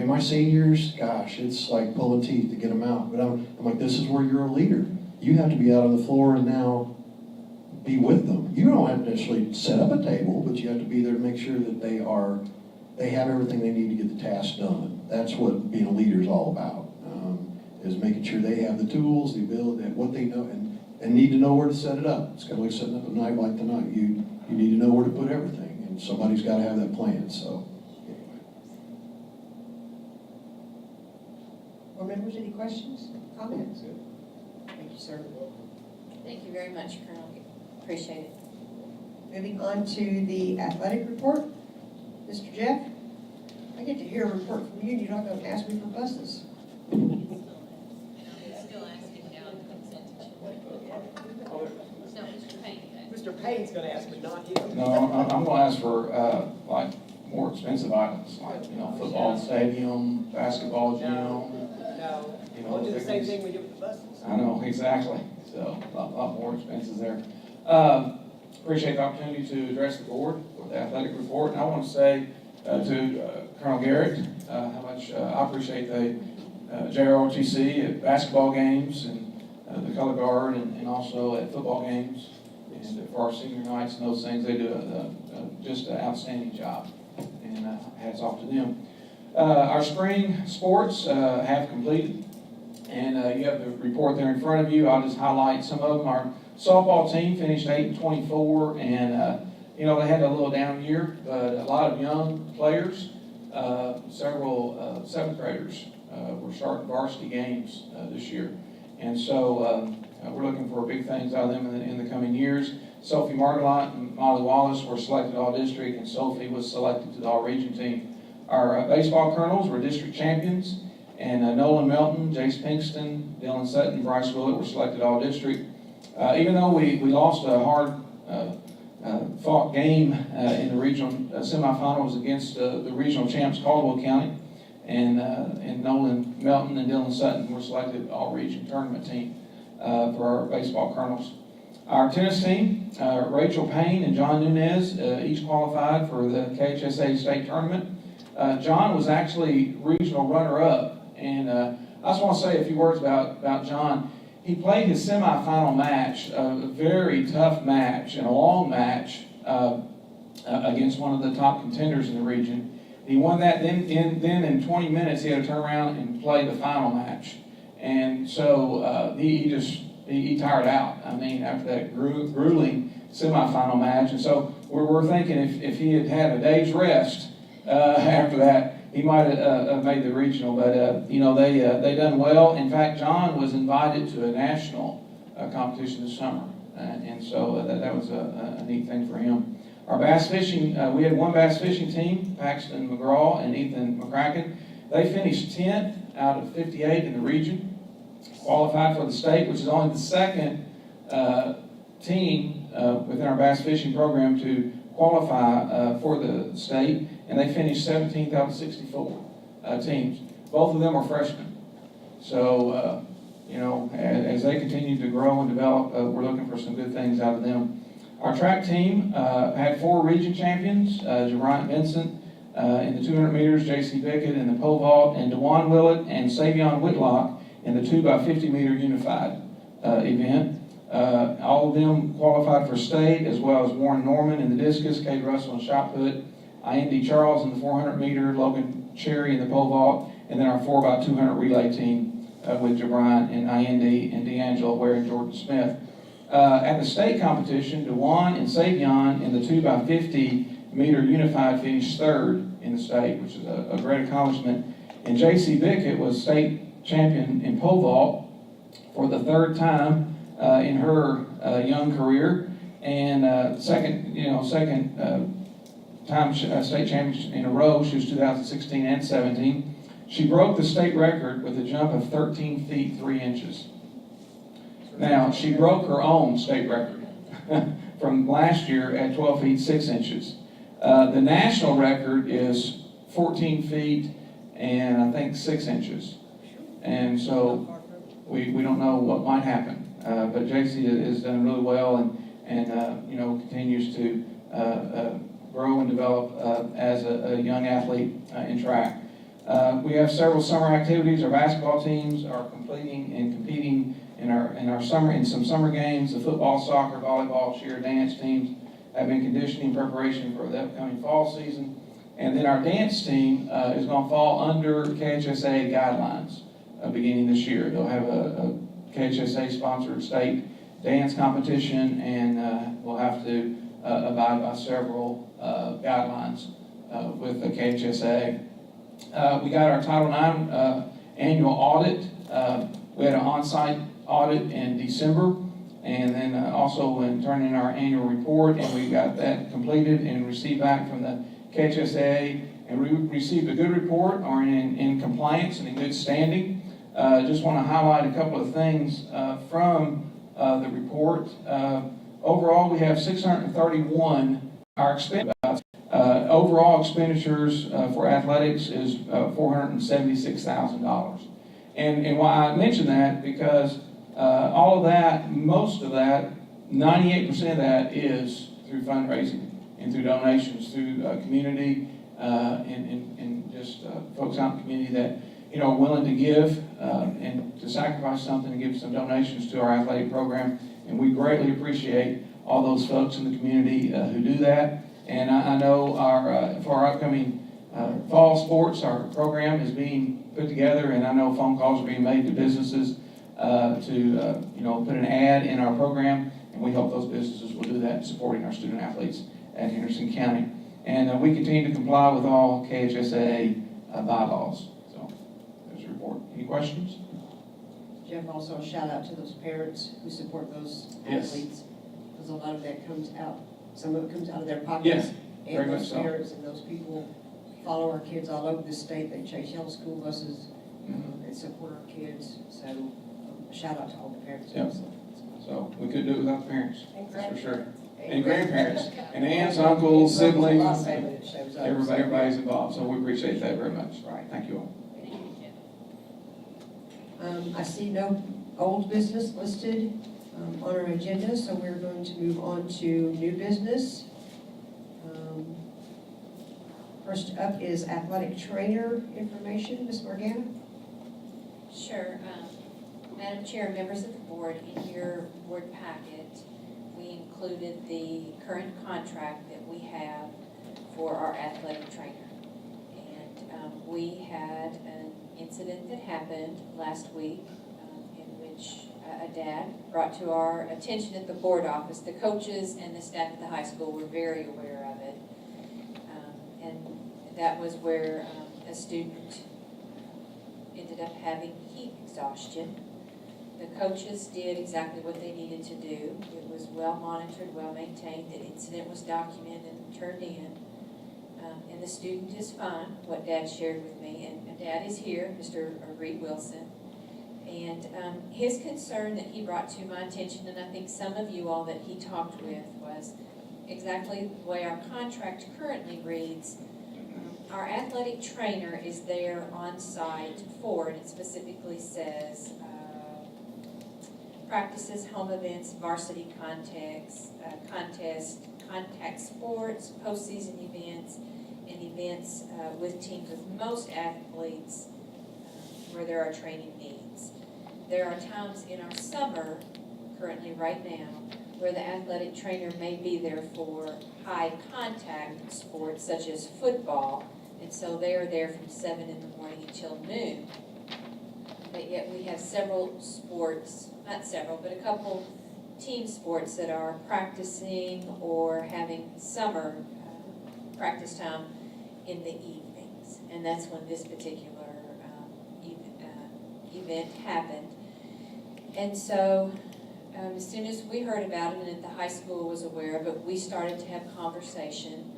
My seniors, gosh, it's like pulling teeth to get them out. But I'm like, this is where you're a leader. You have to be out on the floor and now be with them. You don't have to necessarily set up a table, but you have to be there to make sure that they have everything they need to get the task done. That's what being a leader is all about, is making sure they have the tools, the ability, what they know, and need to know where to set it up. It's kind of like setting up a night like tonight. You need to know where to put everything, and somebody's got to have that plan. So, anyway. Board members, any questions, comments? Thank you, sir. Thank you very much, Colonel. Appreciate it. Moving on to the athletic report. Mr. Jeff, I get to hear a report from you, and you're not going to ask me for buses. Still asking now the consent agenda. No, Mr. Payne. Mr. Payne's gonna ask, but not you. No, I'm gonna ask for, more expensive items, football stadium, basketball gym. No, we'll do the same thing we do with the buses. I know, exactly, so a lot more expenses there. Appreciate the opportunity to address the board with the athletic report, and I want to say to Colonel Garrett how much I appreciate the JROTC at basketball games and the color guard, and also at football games, and for our senior nights and those things. They do just an outstanding job, and hats off to them. Our spring sports have completed, and you have the report there in front of you. I'll just highlight some of them. Our softball team finished 8-24, and they had a little down year, but a lot of young players, several 7th graders were starting varsity games this year. And so we're looking for big things out of them in the coming years. Sophie Margolot and Molly Wallace were selected all-district, and Sophie was selected to the all-region team. Our baseball colonels were district champions, and Nolan Melton, Jace Pinkston, Dylan Sutton, Bryce Willett were selected all-district. Even though we lost a hard fought game in the regional semifinals against the regional champs Caldwell County, and Nolan Melton and Dylan Sutton were selected all-region tournament team for our baseball colonels. Our tennis team, Rachel Payne and John Nunez, each qualified for the KHSA state tournament. John was actually regional runner-up, and I just want to say a few words about John. He played his semifinal match, a very tough match and a long match against one of the top contenders in the region. He won that. Then in 20 minutes, he had to turn around and play the final match, and so he tired out. I mean, after that grueling semifinal match, and so we're thinking if he had had a day's rest after that, he might have made the regional, but you know, they done well. In fact, John was invited to a national competition this summer, and so that was a neat thing for him. Our bass fishing, we had one bass fishing team, Paxton McGraw and Ethan McCracken. They finished 10th out of 58 in the region, qualified for the state, which is only the second team within our bass fishing program to qualify for the state, and they finished 17th out of 64 teams. Both of them are freshmen. So, you know, as they continue to grow and develop, we're looking for some good things out of them. Our track team had 4 region champions, Jeriant Vincent in the 200 meters, J.C. Bickett in the pole vault, and DeJuan Willett and Savion Whitlock in the 2x50 meter unified event. All of them qualified for state, as well as Warren Norman in the discus, Cade Russell in shot put, Andy Charles in the 400 meter, Logan Cherry in the pole vault, and then our 4x200 relay team with Jabron and Andy and D'Angelo Ware and Jordan Smith. At the state competition, DeJuan and Savion in the 2x50 meter unified finished 3rd in the state, which is a great accomplishment. And J.C. Bickett was state champion in pole vault for the 3rd time in her young career, and second time state champion in a row. She was 2016 and 17. She broke the state record with a jump of 13 feet 3 inches. Now, she broke her own state record from last year at 12 feet 6 inches. The national record is 14 feet and I think 6 inches. And so we don't know what might happen. But JC has done really well and you know, continues to grow and develop as a young athlete in track. We have several summer activities. Our basketball teams are completing and competing in some summer games. The football, soccer, volleyball, cheer, dance teams have been conditioning preparation for the upcoming fall season. And then our dance team is going to fall under KHSA guidelines beginning this year. They'll have a KHSA-sponsored state dance competition, and we'll have to abide by several guidelines with the KHSA. We got our Title IX annual audit. We had an on-site audit in December, and then also when turning in our annual report, and we got that completed and received back from the KHSA, and we received a good report, are in compliance and in good standing. Just want to highlight a couple of things from the report. Overall, we have 631. Our overall expenditures for athletics is $476,000. And why I mention that, because all of that, most of that, 98% of that is through fundraising and through donations, through community and just folks out in the community that, you know, are willing to give and to sacrifice something and give some donations to our athletic program. And we greatly appreciate all those folks in the community who do that. And I know for our upcoming fall sports, our program is being put together, and I know phone calls are being made to businesses to you know, put an ad in our program, and we hope those businesses will do that, supporting our student athletes at Henderson County. And we continue to comply with all KHSA bylaws. So there's a report. Any questions? Jeff, also a shout out to those parents who support those Yes. athletes, because a lot of that comes out, some of it comes out of their pockets. Yes, very And much those so. parents and those people follow our kids all over the state, they chase yellow school buses, Mhm. and support our kids, so, shout out to all the parents. Yep. So we couldn't do it without the parents, that's for sure. And And grandparents, and aunts, uncles, siblings, A lot of family that shows up. everybody's involved, so we appreciate that very much. Right. Thank you all. I see no old business listed on our agenda, so we're going to move on to new business. First up is athletic trainer information, Ms. Morgana. Sure. Madam Chair, members of the board, in your board packet, we included the current contract that we have for our athletic trainer. And we had an incident that happened last week in which a dad brought to our attention at the board office. The coaches and the staff at the high school were very aware of it. And that was where a student ended up having heat exhaustion. The coaches did exactly what they needed to do. It was well monitored, well maintained. The incident was documented and turned in. And the student is fine, what Dad shared with me. And Dad is here, Mr. Reed Wilson. And his concern that he brought to my attention, and I think some of you all that he talked with, was exactly the way our contract currently reads. Our athletic trainer is there on site for, and it specifically says, practices, home events, varsity contests, contact sports, postseason events, and events with teams with most athletes where there are training needs. There are times in our summer, currently right now, where the athletic trainer may be there for high contact sports such as football, and so they are there from 7 in the morning until noon. But yet we have several sports, not several, but a couple team sports that are practicing or having summer practice time in the evenings. And that's when this particular event happened. And so as soon as we heard about it and that the high school was aware of it, we started to have conversation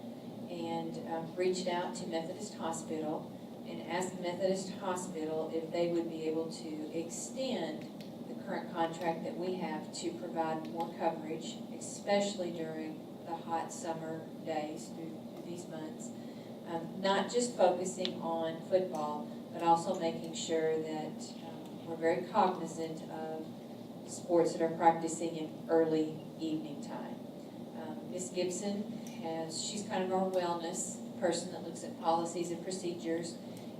and reached out to Methodist Hospital and asked Methodist Hospital if they would be able to extend the current contract that we have to provide more coverage, especially during the hot summer days through these months. Not just focusing on football, but also making sure that we're very cognizant of sports that are practicing in early evening time. Ms. Gibson she's kind of our wellness person that looks at policies and procedures.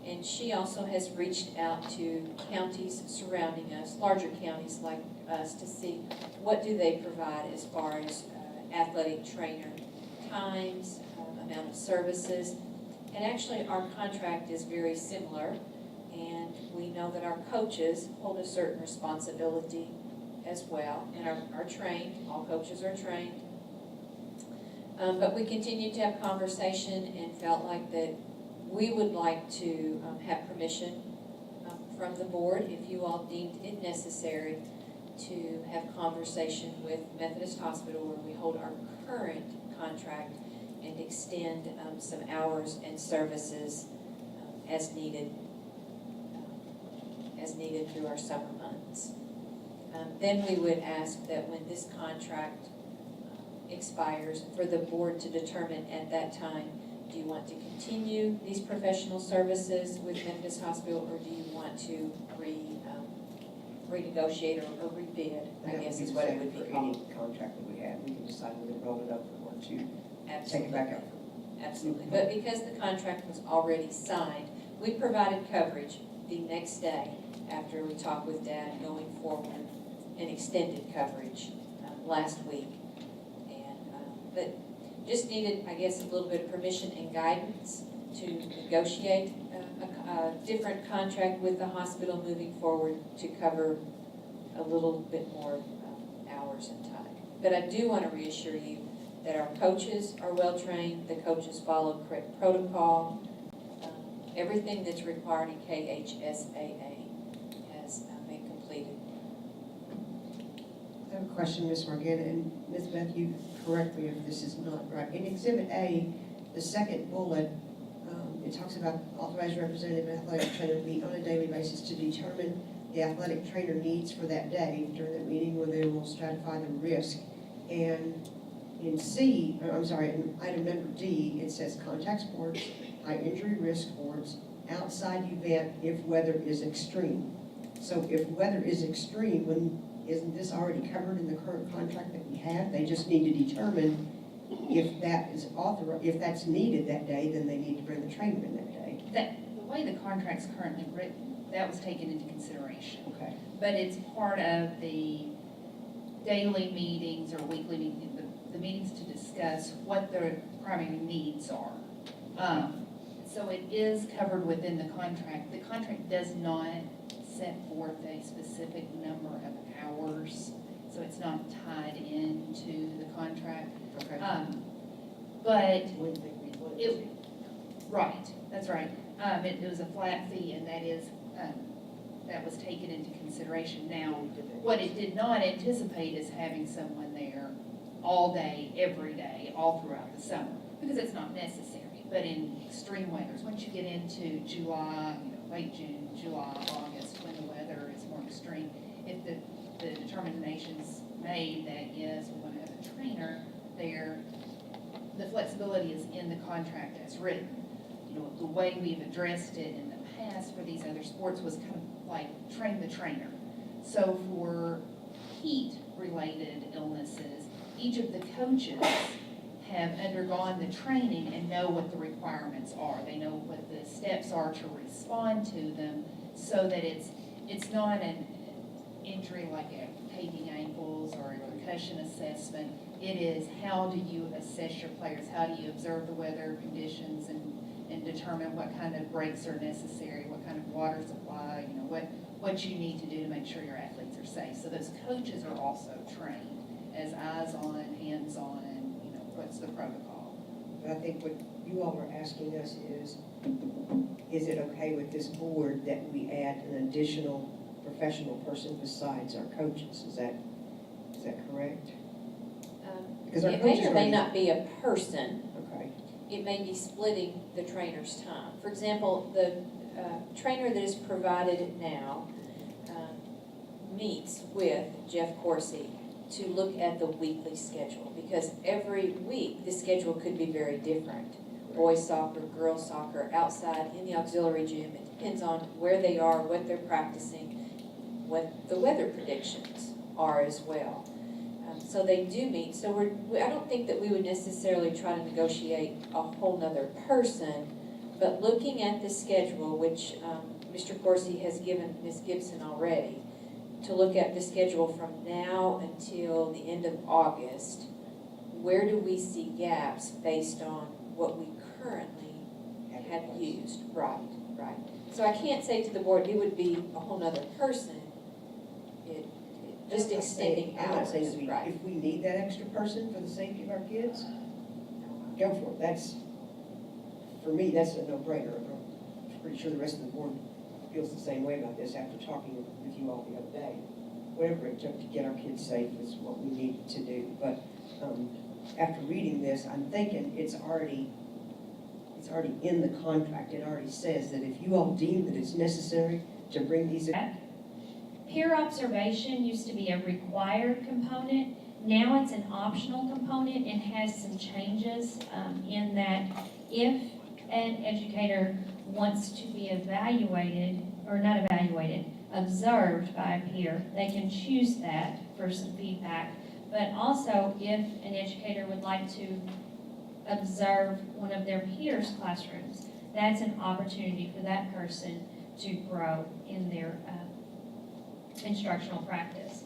And she also has reached out to counties surrounding us, larger counties like us, to see what do they provide as far as athletic trainer times, amount of services. And actually our contract is very similar, and we know that our coaches hold a certain responsibility as well, and are trained, all coaches are trained. But we continued to have conversation and felt like that we would like to have permission from the board, if you all deemed it necessary, to have conversation with Methodist Hospital where we hold our current contract and extend some hours and services as needed through our summer months. Then we would ask that when this contract expires, for the board to determine at that time, do you want to continue these professional services with Methodist Hospital, or do you want to renegotiate or rebid, I guess is what it would be For called. any contract that we have, we can decide whether to roll it up or to take Absolutely. it back out. Absolutely, but because the contract was already signed, we provided coverage the next day after we talked with Dad going forward, and extended coverage last week. But just needed, I guess, a little bit of permission and guidance to negotiate a different contract with the hospital moving forward to cover a little bit more hours and time. But I do want to reassure you that our coaches are well-trained, the coaches follow correct protocol. Everything that's required in KHSAA has been completed I have a question, Ms. Morgan, and Ms. Beth, you correct me if this is not right. In Exhibit A, the second bullet, it talks about authorized representative athletic trainer to meet on a daily basis to determine the athletic trainer needs for that day during that meeting where they will stratify the risk. And in in item number D, it says contact sports, high injury risk sports, outside event if weather is extreme. So if weather is extreme, isn't this already covered in the current contract that we have? They just need to determine if that is authorized, if that's needed that day, then they need to bring the trainer in that day. The way the contract's currently written, that was taken into consideration. Okay. But it's part of the daily meetings or weekly meetings, the meetings to discuss what their primary needs are. So it is covered within the contract. The contract does not set forth a specific number of hours, so it's not tied into the contract. Okay. But Wouldn't think we'd want it, right, that's right. It was a flat fee, and that was taken into consideration. Now, what it did not anticipate is having someone there all day, every day, all throughout the summer, because it's not necessary. But in extreme weathers, once you get into July, late June, July, August, when the weather is more extreme, if the determination's made that yes, we want to have a trainer there, the flexibility is in the contract as written. The way we've addressed it in the past for these other sports was kind of like train the trainer. So for heat-related illnesses, each of the coaches have undergone the training and know what the requirements are. They know what the steps are to respond to them, so that it's not an injury like a taking ankles or a concussion assessment. It is, how do you assess your players? How do you observe the weather conditions and determine what kind of breaks are necessary, what kind of water supply, what you need to do to make sure your athletes are safe. So those coaches are also trained as eyes-on, hands-on, what's the protocol. But I think what you all are asking us is it okay with this board that we add an additional professional person besides our coaches? Is that correct? Because our It may coaches or may already- not be a person. Okay. It may be splitting the trainer's time. For example, the trainer that is provided now meets with Jeff Corsi to look at the weekly schedule, because every week the schedule could be very different. Boys soccer, girls soccer, outside, in the auxiliary gym. It depends on where they are, what they're practicing, what the weather predictions are as well. So they do meet. So I don't think that we would necessarily try to negotiate a whole nother person, but looking at the schedule, which Mr. Corsi has given Ms. Gibson already, to look at the schedule from now until the end of August, where do we see gaps based on what we currently have used? Right. So I can't say to the board, it would be a whole nother person. Just extending I'm not hours, saying right. if we need that extra person for the safety of our kids, go for it. For me, that's a no-brainer. I'm pretty sure the rest of the board feels the same way about this after talking with you all the other day. Whatever it took to get our kids safe is what we needed to do. But after reading this, I'm thinking it's already in the contract. It already says that if you all deem that it's necessary to bring these in. Peer observation used to be a required component. Now it's an optional component and has some changes in that if an educator wants to be evaluated, or not evaluated, observed by a peer, they can choose that for some feedback. But also, if an educator would like to observe one of their peers' classrooms, that's an opportunity for that person to grow in their instructional practice.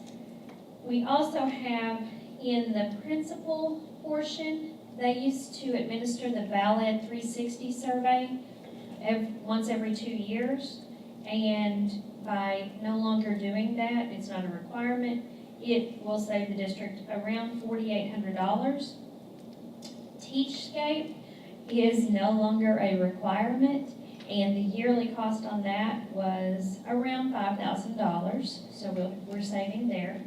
We also have in the principal portion, they used to administer the Valid 360 survey once every 2 years, and by no longer doing that, it's not a requirement, it will save the district around $4,800. Teachscape is no longer a requirement, and the yearly cost on that was around $5,000, so we're saving there.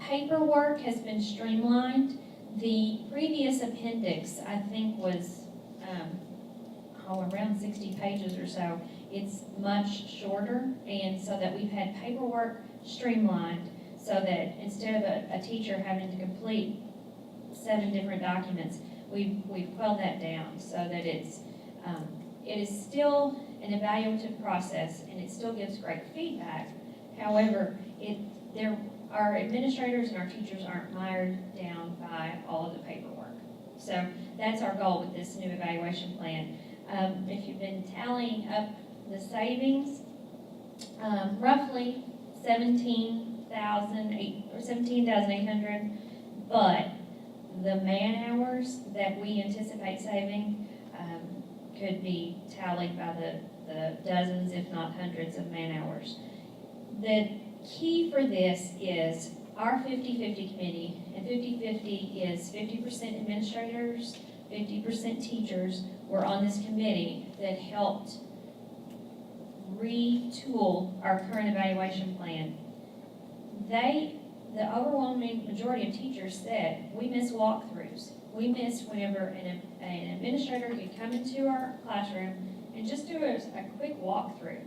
paperwork has been streamlined. The previous appendix, I think, was, around 60 pages or so. It's much shorter, and so that we've had paperwork streamlined so that instead of a teacher having to complete 7 different documents, we've quelled that down so that it is still an evaluative process and it still gives great feedback. However, our administrators and our teachers aren't mired down by all of the paperwork. So that's our goal with this new evaluation plan. If you've been tallying up the savings, roughly 17,800, but the man hours that we anticipate saving could be tallied by the dozens, if not hundreds of man hours. The key for this is our 50-50 committee, and 50-50 is 50% administrators, 50% teachers were on this committee that helped retool our current evaluation plan. The overwhelming majority of teachers said, we miss walkthroughs. We miss whenever an administrator could come into our classroom and just do a quick walkthrough.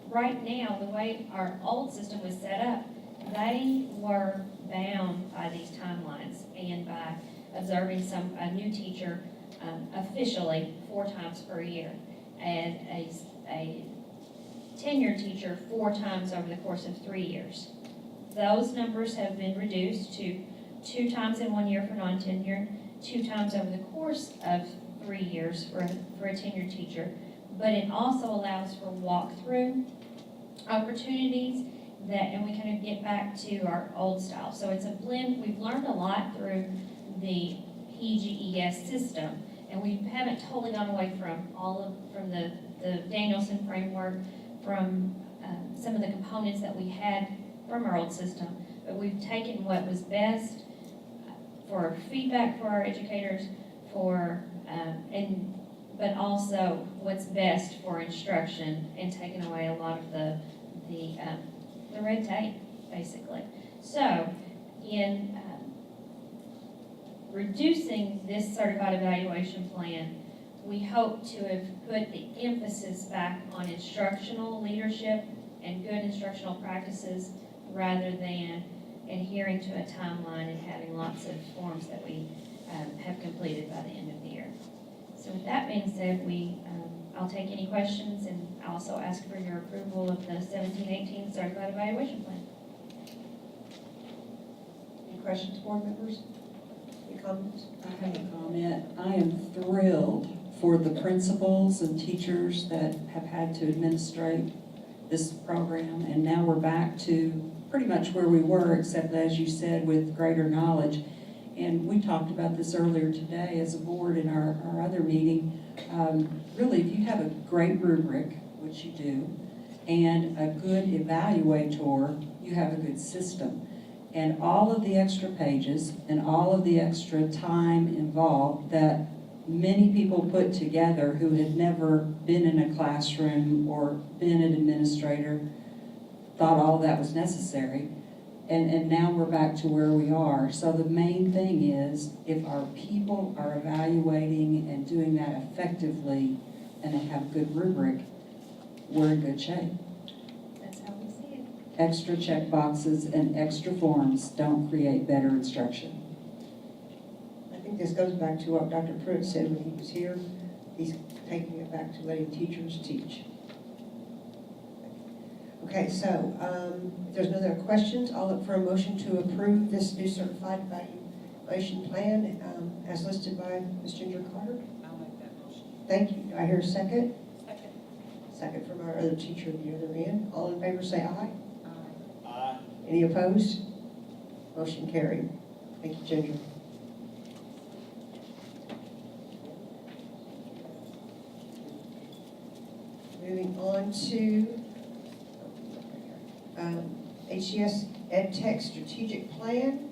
Right now, the way our old system was set up, they were bound by these timelines and by observing a new teacher officially 4 times per year, and a tenured teacher 4 times over the course of 3 years. Those numbers have been reduced to 2 times in 1 year for non-tenured, 2 times over the course of 3 years for a tenured teacher. But it also allows for walkthrough opportunities and we kind of get back to our old style. So it's a blend. We've learned a lot through the PGES system, and we haven't totally gone away from the Danielson framework, from some of the components that we had from our old system, but we've taken what was best for feedback for our educators, but also what's best for instruction, and taken away a lot of the red tape, basically. So, in reducing this certified evaluation plan, we hope to have put the emphasis back on instructional leadership and good instructional practices rather than adhering to a timeline and having lots of forms that we have completed by the end of the year. So with that being said, I'll take any questions and also ask for your approval of the 17-18 certified evaluation plan. Any questions, board members? Any comments? I have a comment. I am thrilled for the principals and teachers that have had to administrate this program, and now we're back to pretty much where we were, except as you said, with greater knowledge. And we talked about this earlier today as a board in our other meeting. Really, if you have a great rubric, which you do, and a good evaluator, you have a good system. And all of the extra pages and all of the extra time involved that many people put together who had never been in a classroom or been an administrator thought all that was necessary. And now we're back to where we are. So the main thing is, if our people are evaluating and doing that effectively and they have a good rubric, we're in good shape. That's how we see it. Extra check boxes and extra forms don't create better instruction. I think this goes back to what Dr. Pruitt said when he was here. He's taking it back to letting teachers teach. Okay, so if there's no other questions, I'll look for a motion to approve this new certified evaluation plan as listed by Ms. Ginger Carter. I'll make that motion. Thank you. Do I hear a second? Second. Second from our other teacher at the other end. All in favor say aye. Aye. Any opposed? Motion carried. Thank you, Ginger. Moving on to HCS EdTech Strategic Plan.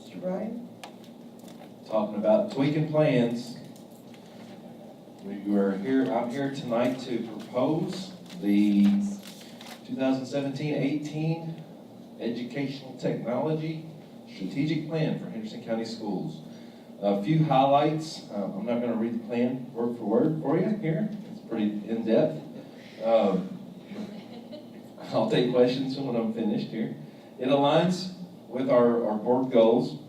Mr. Ryan? Talking about tweaking plans, I'm here tonight to propose the 2017-18 Educational Technology Strategic Plan for Henderson County Schools. A few highlights. I'm not going to read the plan word for word for you here. It's pretty in-depth. I'll take questions when I'm finished here. It aligns with our board goals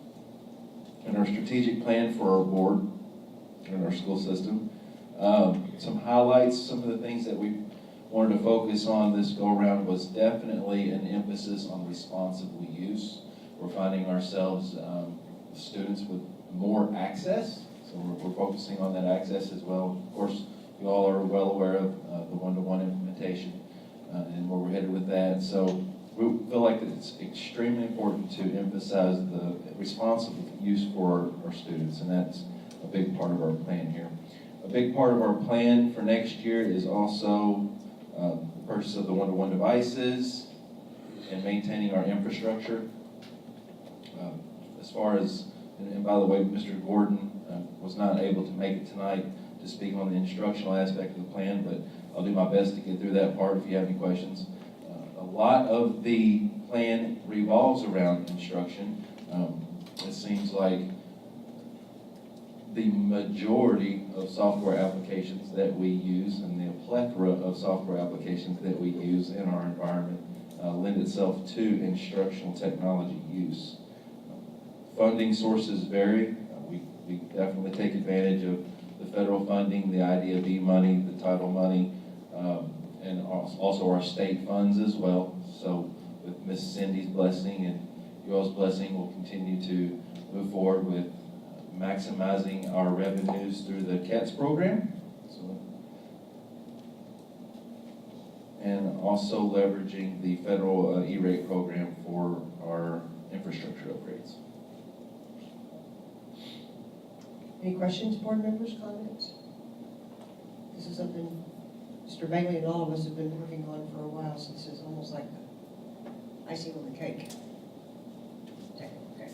and our strategic plan for our board and our school system. Some highlights, some of the things that we wanted to focus on this go-around was definitely an emphasis on responsible use. We're finding ourselves students with more access, so we're focusing on that access as well. Of course, you all are well aware of the one-to-one implementation and where we're headed with that. So we feel like it's extremely important to emphasize the responsible use for our students, and that's a big part of our plan here. A big part of our plan for next year is also the purchase of the one-to-one devices and maintaining our infrastructure. As far as, and by the way, Mr. Gordon was not able to make it tonight to speak on the instructional aspect of the plan, but I'll do my best to get through that part if you have any questions. A lot of the plan revolves around instruction. It seems like the majority of software applications that we use and the plethora of software applications that we use in our environment lend itself to instructional technology use. Funding sources vary. We definitely take advantage of the federal funding, the IDFE money, the title money, and also our state funds as well. So with Miss Cindy's blessing and you all's blessing, we'll continue to move forward with maximizing our revenues through the CATS program. And also leveraging the federal E-rate program for our infrastructure upgrades. Any questions, board members, comments? This is something Mr. Bailey and all of us have been working on for a while, so this is almost like the icing on the cake. Technical cake.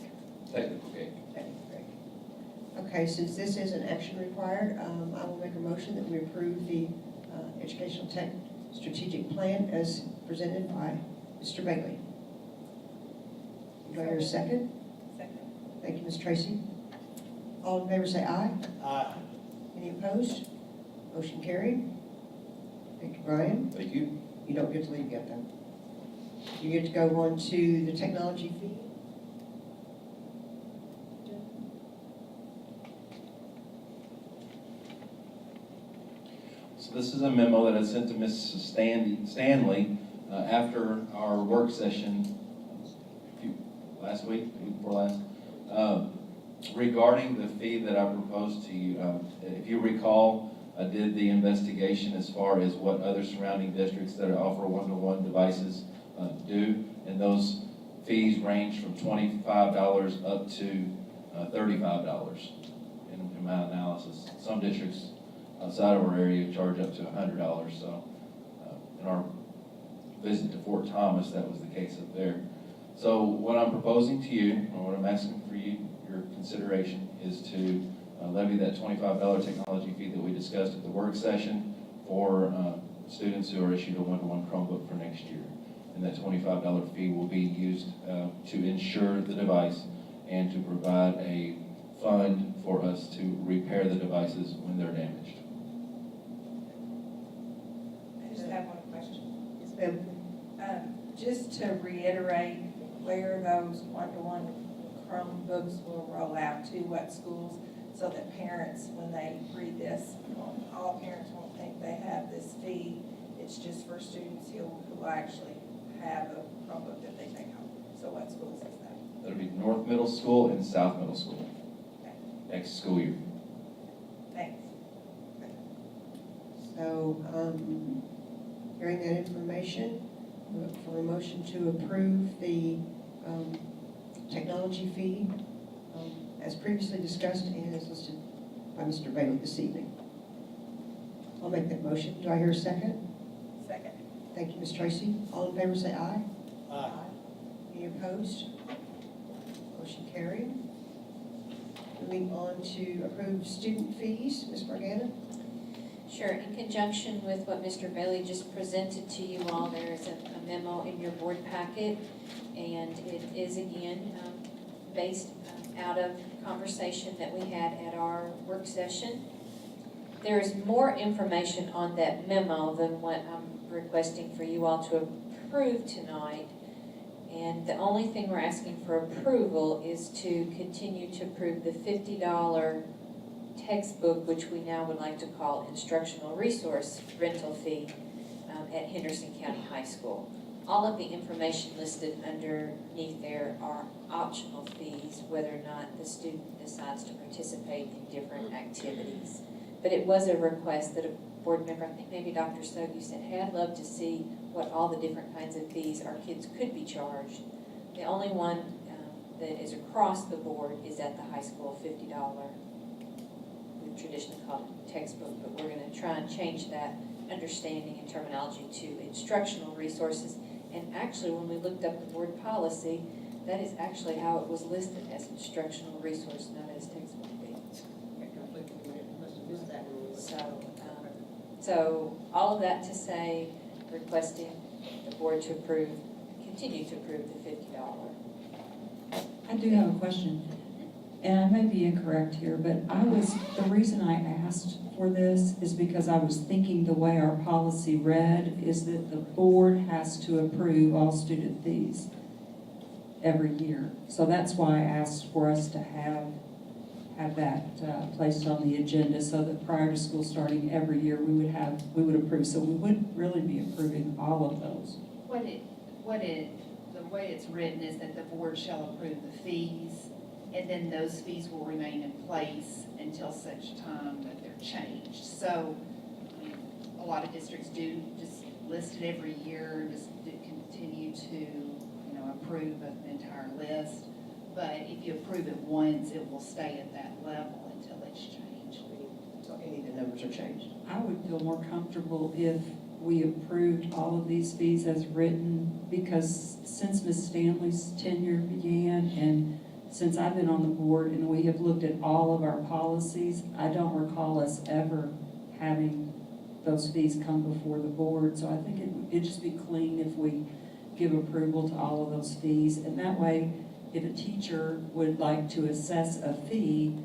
Technical cake. Technical cake. Okay, since this is an action required, I will make a motion that we approve the Educational Tech Strategic Plan as presented by Mr. Bailey. Do I hear a second? Second. Thank you, Ms. Tracy. All in favor say aye. Aye. Any opposed? Motion carried. Thank you, Brian. Thank you. You don't get to leave yet, though. You get to go on to the technology fee. So this is a memo that I sent to Ms. Stanley after our work session last week, week before last, regarding the fee that I proposed to you. If you recall, I did the investigation as far as what other surrounding districts that offer one-to-one devices do, and those fees range from $25 up to $35 in my analysis. Some districts outside of our area charge up to $100, so in our visit to Fort Thomas, that was the case up there. So what I'm proposing to you, or what I'm asking for you, your consideration, is to levy that $25 technology fee that we discussed at the work session for students who are issued a one-to-one Chromebook for next year. And that $25 fee will be used to insure the device and to provide a fund for us to repair the devices when they're damaged. I just have one question. Yes, ma'am. Just to reiterate where those one-to-one Chromebooks will roll out to, what schools, so that parents, when they read this, all parents won't think they have this fee. It's just for students who actually have a Chromebook that they take home. So what schools is that? That'll be North Middle School and South Middle School Okay. next school year. Thanks. So, hearing that information, look for a motion to approve the technology fee as previously discussed and as listed by Mr. Bailey this evening. I'll make that motion. Do I hear a second? Second. Thank you, Ms. Tracy. All in favor say aye. Aye. Any opposed? Motion carried. Moving on to approve student fees, Ms. Morgana. Sure, in conjunction with what Mr. Bailey just presented to you all, there is a memo in your board packet, and it is again based out of conversation that we had at our work session. There is more information on that memo than what I'm requesting for you all to approve tonight. And the only thing we're asking for approval is to continue to approve the $50 textbook, which we now would like to call instructional resource rental fee at Henderson County High School. All of the information listed underneath there are optional fees, whether or not the student decides to participate in different activities. But it was a request that a board member, I think maybe Dr. Sogi said, hey, I'd love to see what all the different kinds of fees our kids could be charged. The only one that is across the board is at the high school, $50. We traditionally call it textbook, but we're going to try and change that understanding and terminology to instructional resources. And actually, when we looked up the board policy, that is actually how it was listed, as instructional resource, not as textbook fee. So all of that to say, requesting the board to approve, continue to approve the $50. I do have a question, and I may be incorrect here, but the reason I asked for this is because I was thinking the way our policy read is that the board has to approve all student fees every year. So that's why I asked for us to have that placed on the agenda, so that prior to school starting every year, we would approve. So we would really be approving all of those. The way it's written is that the board shall approve the fees, and then those fees will remain in place until such time that they're changed. So, I mean, a lot of districts do just list it every year, just continue to, approve an entire list. But if you approve it once, it will stay at that level until it's changed. So any of the numbers are changed. I would feel more comfortable if we approved all of these fees as written, because since Ms. Stanley's tenure began and since I've been on the board and we have looked at all of our policies, I don't recall us ever having those fees come before the board. So I think it'd just be clean if we give approval to all of those fees. And that way, if a teacher would like to assess a fee,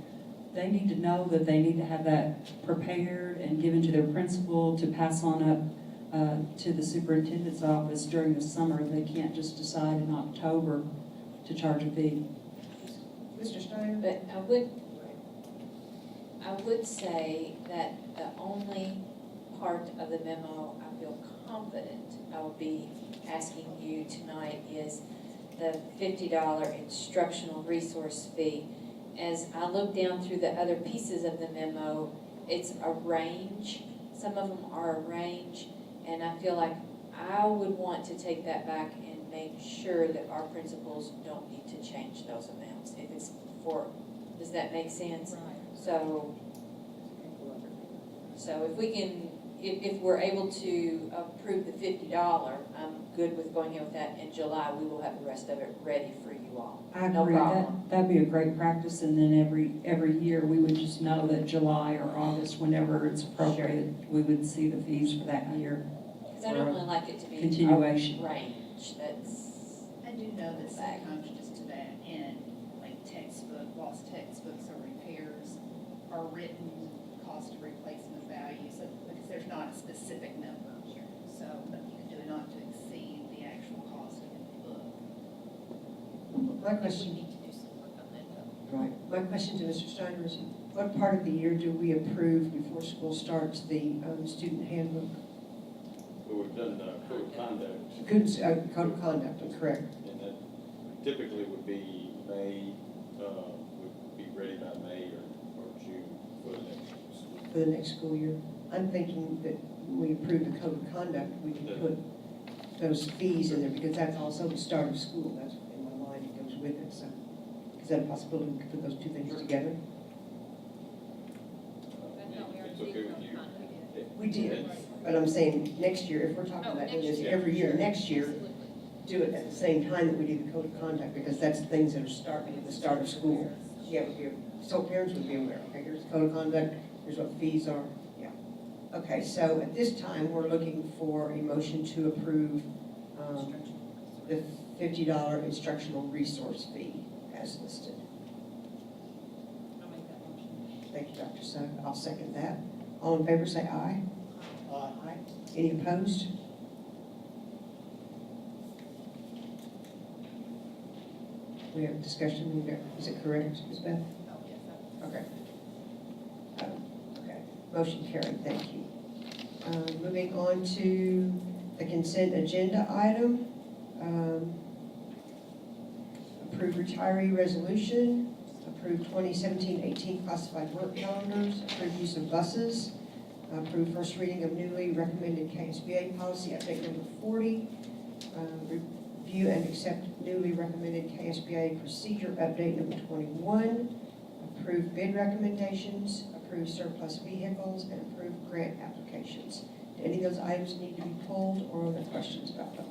they need to know that they need to have that prepared and given to their principal to pass on up to the superintendent's office during the summer. They can't just decide in October to charge a fee. Mr. Steiner? But I would say that the only part of the memo I feel confident I will be asking you tonight is the $50 instructional resource fee. As I look down through the other pieces of the memo, it's a range. Some of them are a range, and I feel like I would want to take that back and make sure that our principals don't need to change those amounts. If it's does that make sense? Right. So if we can, if we're able to approve the $50, I'm good with going in with that. In July, we will have the rest of it ready for you all. I agree. No problem. That'd be a great practice, and then every year we would just know that July or August, whenever it's appropriate, we would see the fees for that year. Because I don't really like it to be continuation. A range. I do know that sometimes just to that end, like lost textbooks or repairs are written cost of replacement value, so because there's not a specific number. So you can do it not to exceed the actual cost of the book. My question. We need to do some work on that though. Right. My question to Mr. Steiner is, what part of the year do we approve before school starts the student handbook? Well, we've done code of conduct. Code of conduct, correct. And that typically would be May, would be ready by May or June for the next school. For the next school year. I'm thinking that when we approve the code of conduct, we can put those fees in there, because that's also the start of school. That's in my mind, it goes with it. So is that a possibility we could put those two things together? It's okay with you. We did, but I'm saying next year, if we're talking about doing this every year, next year, do it at the same time that we do the code of conduct, because that's things that are starting at the start of school. Yeah, so parents would be aware, okay, here's the code of conduct, here's what fees are, yeah. Okay, so at this time, we're looking for a motion to approve the $50 instructional resource fee as listed. I'll make that motion. Thank you, Dr. Sugg. I'll second that. All in favor, say aye. Aye. Any opposed? We have discussion. Is it correct, Ms. Beth? Oh, yes, Okay. Okay, motion carried, thank you. Moving on to the consent agenda item. Approve retiree resolution, approve 2017-18 classified work calendars, approve use of buses, approve first reading of newly recommended KSBA policy update number 40, review and accept newly recommended KSBA procedure update number 21, approve bid recommendations, approve surplus vehicles, and approve grant applications. Do any of those items need to be pulled, or are there questions about them?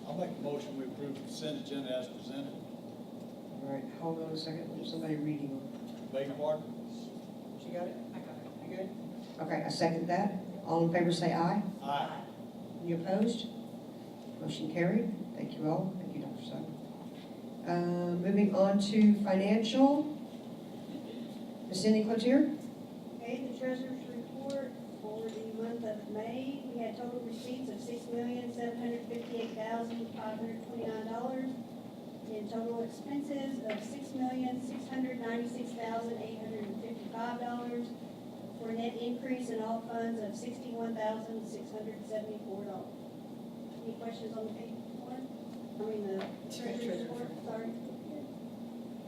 I'll make a motion, we approve the consent agenda as presented. All right, hold on a second, there's somebody reading. Beg your pardon? You got it? I got it. You good? Okay, I second that. All in favor say aye. Aye. Any opposed? Motion carried. Thank you all. Thank you, Dr. Sugg. Moving on to financial. Ms. Cindy Cloutier? Okay, the treasurer's report for the month of May, we had total receipts of $6,758,529, and total expenses of $6,696,855, for a net increase in all funds of $61,674. Any questions on the page one? I mean, the treasurer's report, sorry.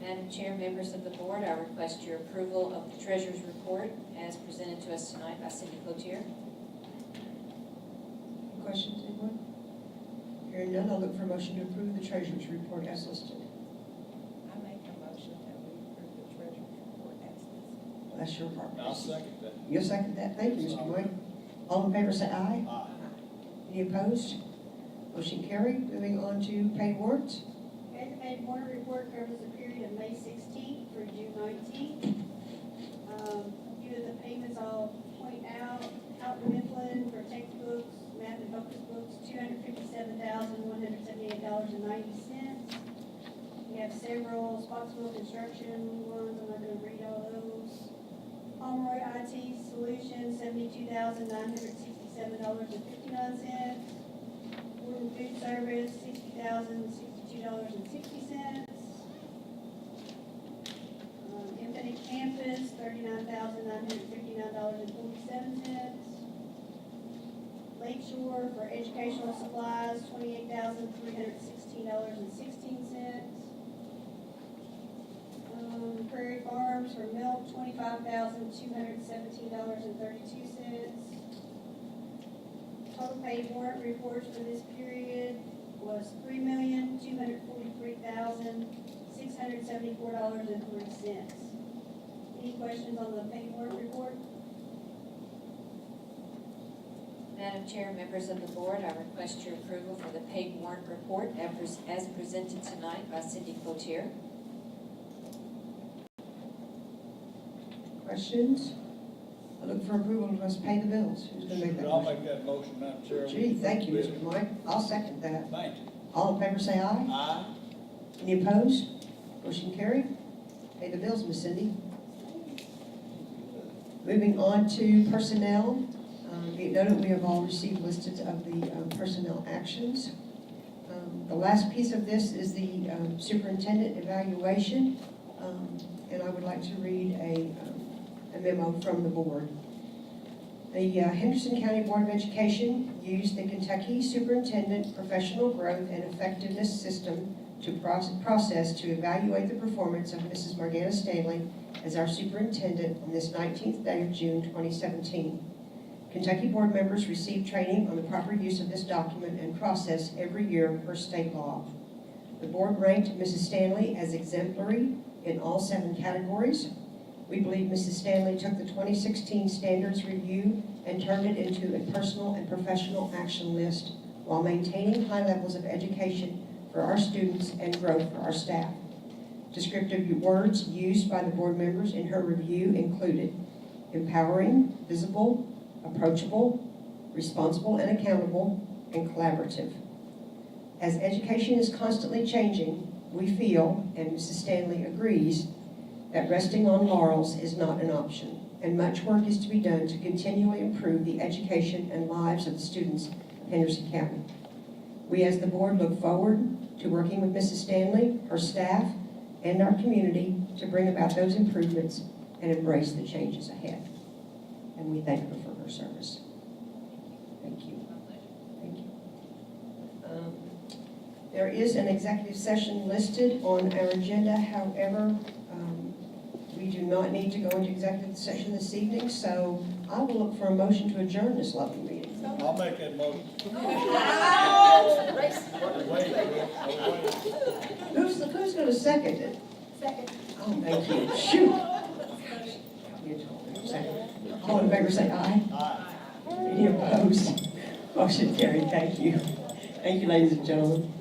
Madam Chair, members of the board, I request your approval of the treasurer's report as presented to us tonight by Cindy Cloutier. Any questions, anyone? Hearing none, I'll look for a motion to approve the treasurer's report as listed. I make a motion that we approve the treasurer's report as listed. That's your part. I'll second that. You'll second that. Thank you, Mr. White. All in favor say aye. Aye. Any opposed? Motion carried. Moving on to paid warrants. Okay, the paid warrant report covers the period of May 16th through June 19th. A few of the payments I'll point out: Houghton Mifflin for textbooks, math and focus books, $257,178.90. We have several Spotsville construction ones, I'm not gonna read all those. Pomeroy IT Solutions, $72,967.59. Wooden Food Service, $60,062.60. Infinite Campus, $39,959.47. Lakeshore for educational supplies, $28,316.16. Prairie Farms for milk, $25,217.32. Total paid warrant reports for this period was $3,243,674.03. Any questions on the paid warrant report? Madam Chair, members of the board, I request your approval for the paid warrant report as presented tonight by Cindy Cloutier. Questions? I look for approval to us pay the bills. Who's going to make that I'll motion? make that motion, Madam Chair. Gee, thank you, Mr. Mike. I'll second that. Thank you. All in favor say aye. Aye. Any opposed? Motion carried. Pay the bills, Ms. Cindy. Moving on to personnel. Be it noted, we have all received lists of the personnel actions. The last piece of this is the superintendent evaluation, and I would like to read a memo from the board. The Henderson County Board of Education used the Kentucky Superintendent Professional Growth and Effectiveness System to process to evaluate the performance of Mrs. Morgana Stanley as our superintendent on this 19th day of June 2017. Kentucky board members receive training on the proper use of this document and process every year per state law. The board ranked Mrs. Stanley as exemplary in all 7 categories. We believe Mrs. Stanley took the 2016 standards review and turned it into a personal and professional action list while maintaining high levels of education for our students and growth for our staff. Descriptive words used by the board members in her review included empowering, visible, approachable, responsible and accountable, and collaborative. As education is constantly changing, we feel, and Mrs. Stanley agrees, that resting on laurels is not an option, and much work is to be done to continually improve the education and lives of the students of Henderson County. We as the board look forward to working with Mrs. Stanley, her staff, and our community to bring about those improvements and embrace the changes ahead. And we thank her for her service. Thank you. Thank you. There is an executive session listed on our agenda. However, we do not need to go into executive session this evening, so I will look for a motion to adjourn this lovely meeting. I'll make that motion. Who's going to second it? Second. Oh, thank you. Shoot. Second. All in favor say aye. Aye. Any opposed? Motion carried. Thank you. Thank you, ladies and gentlemen.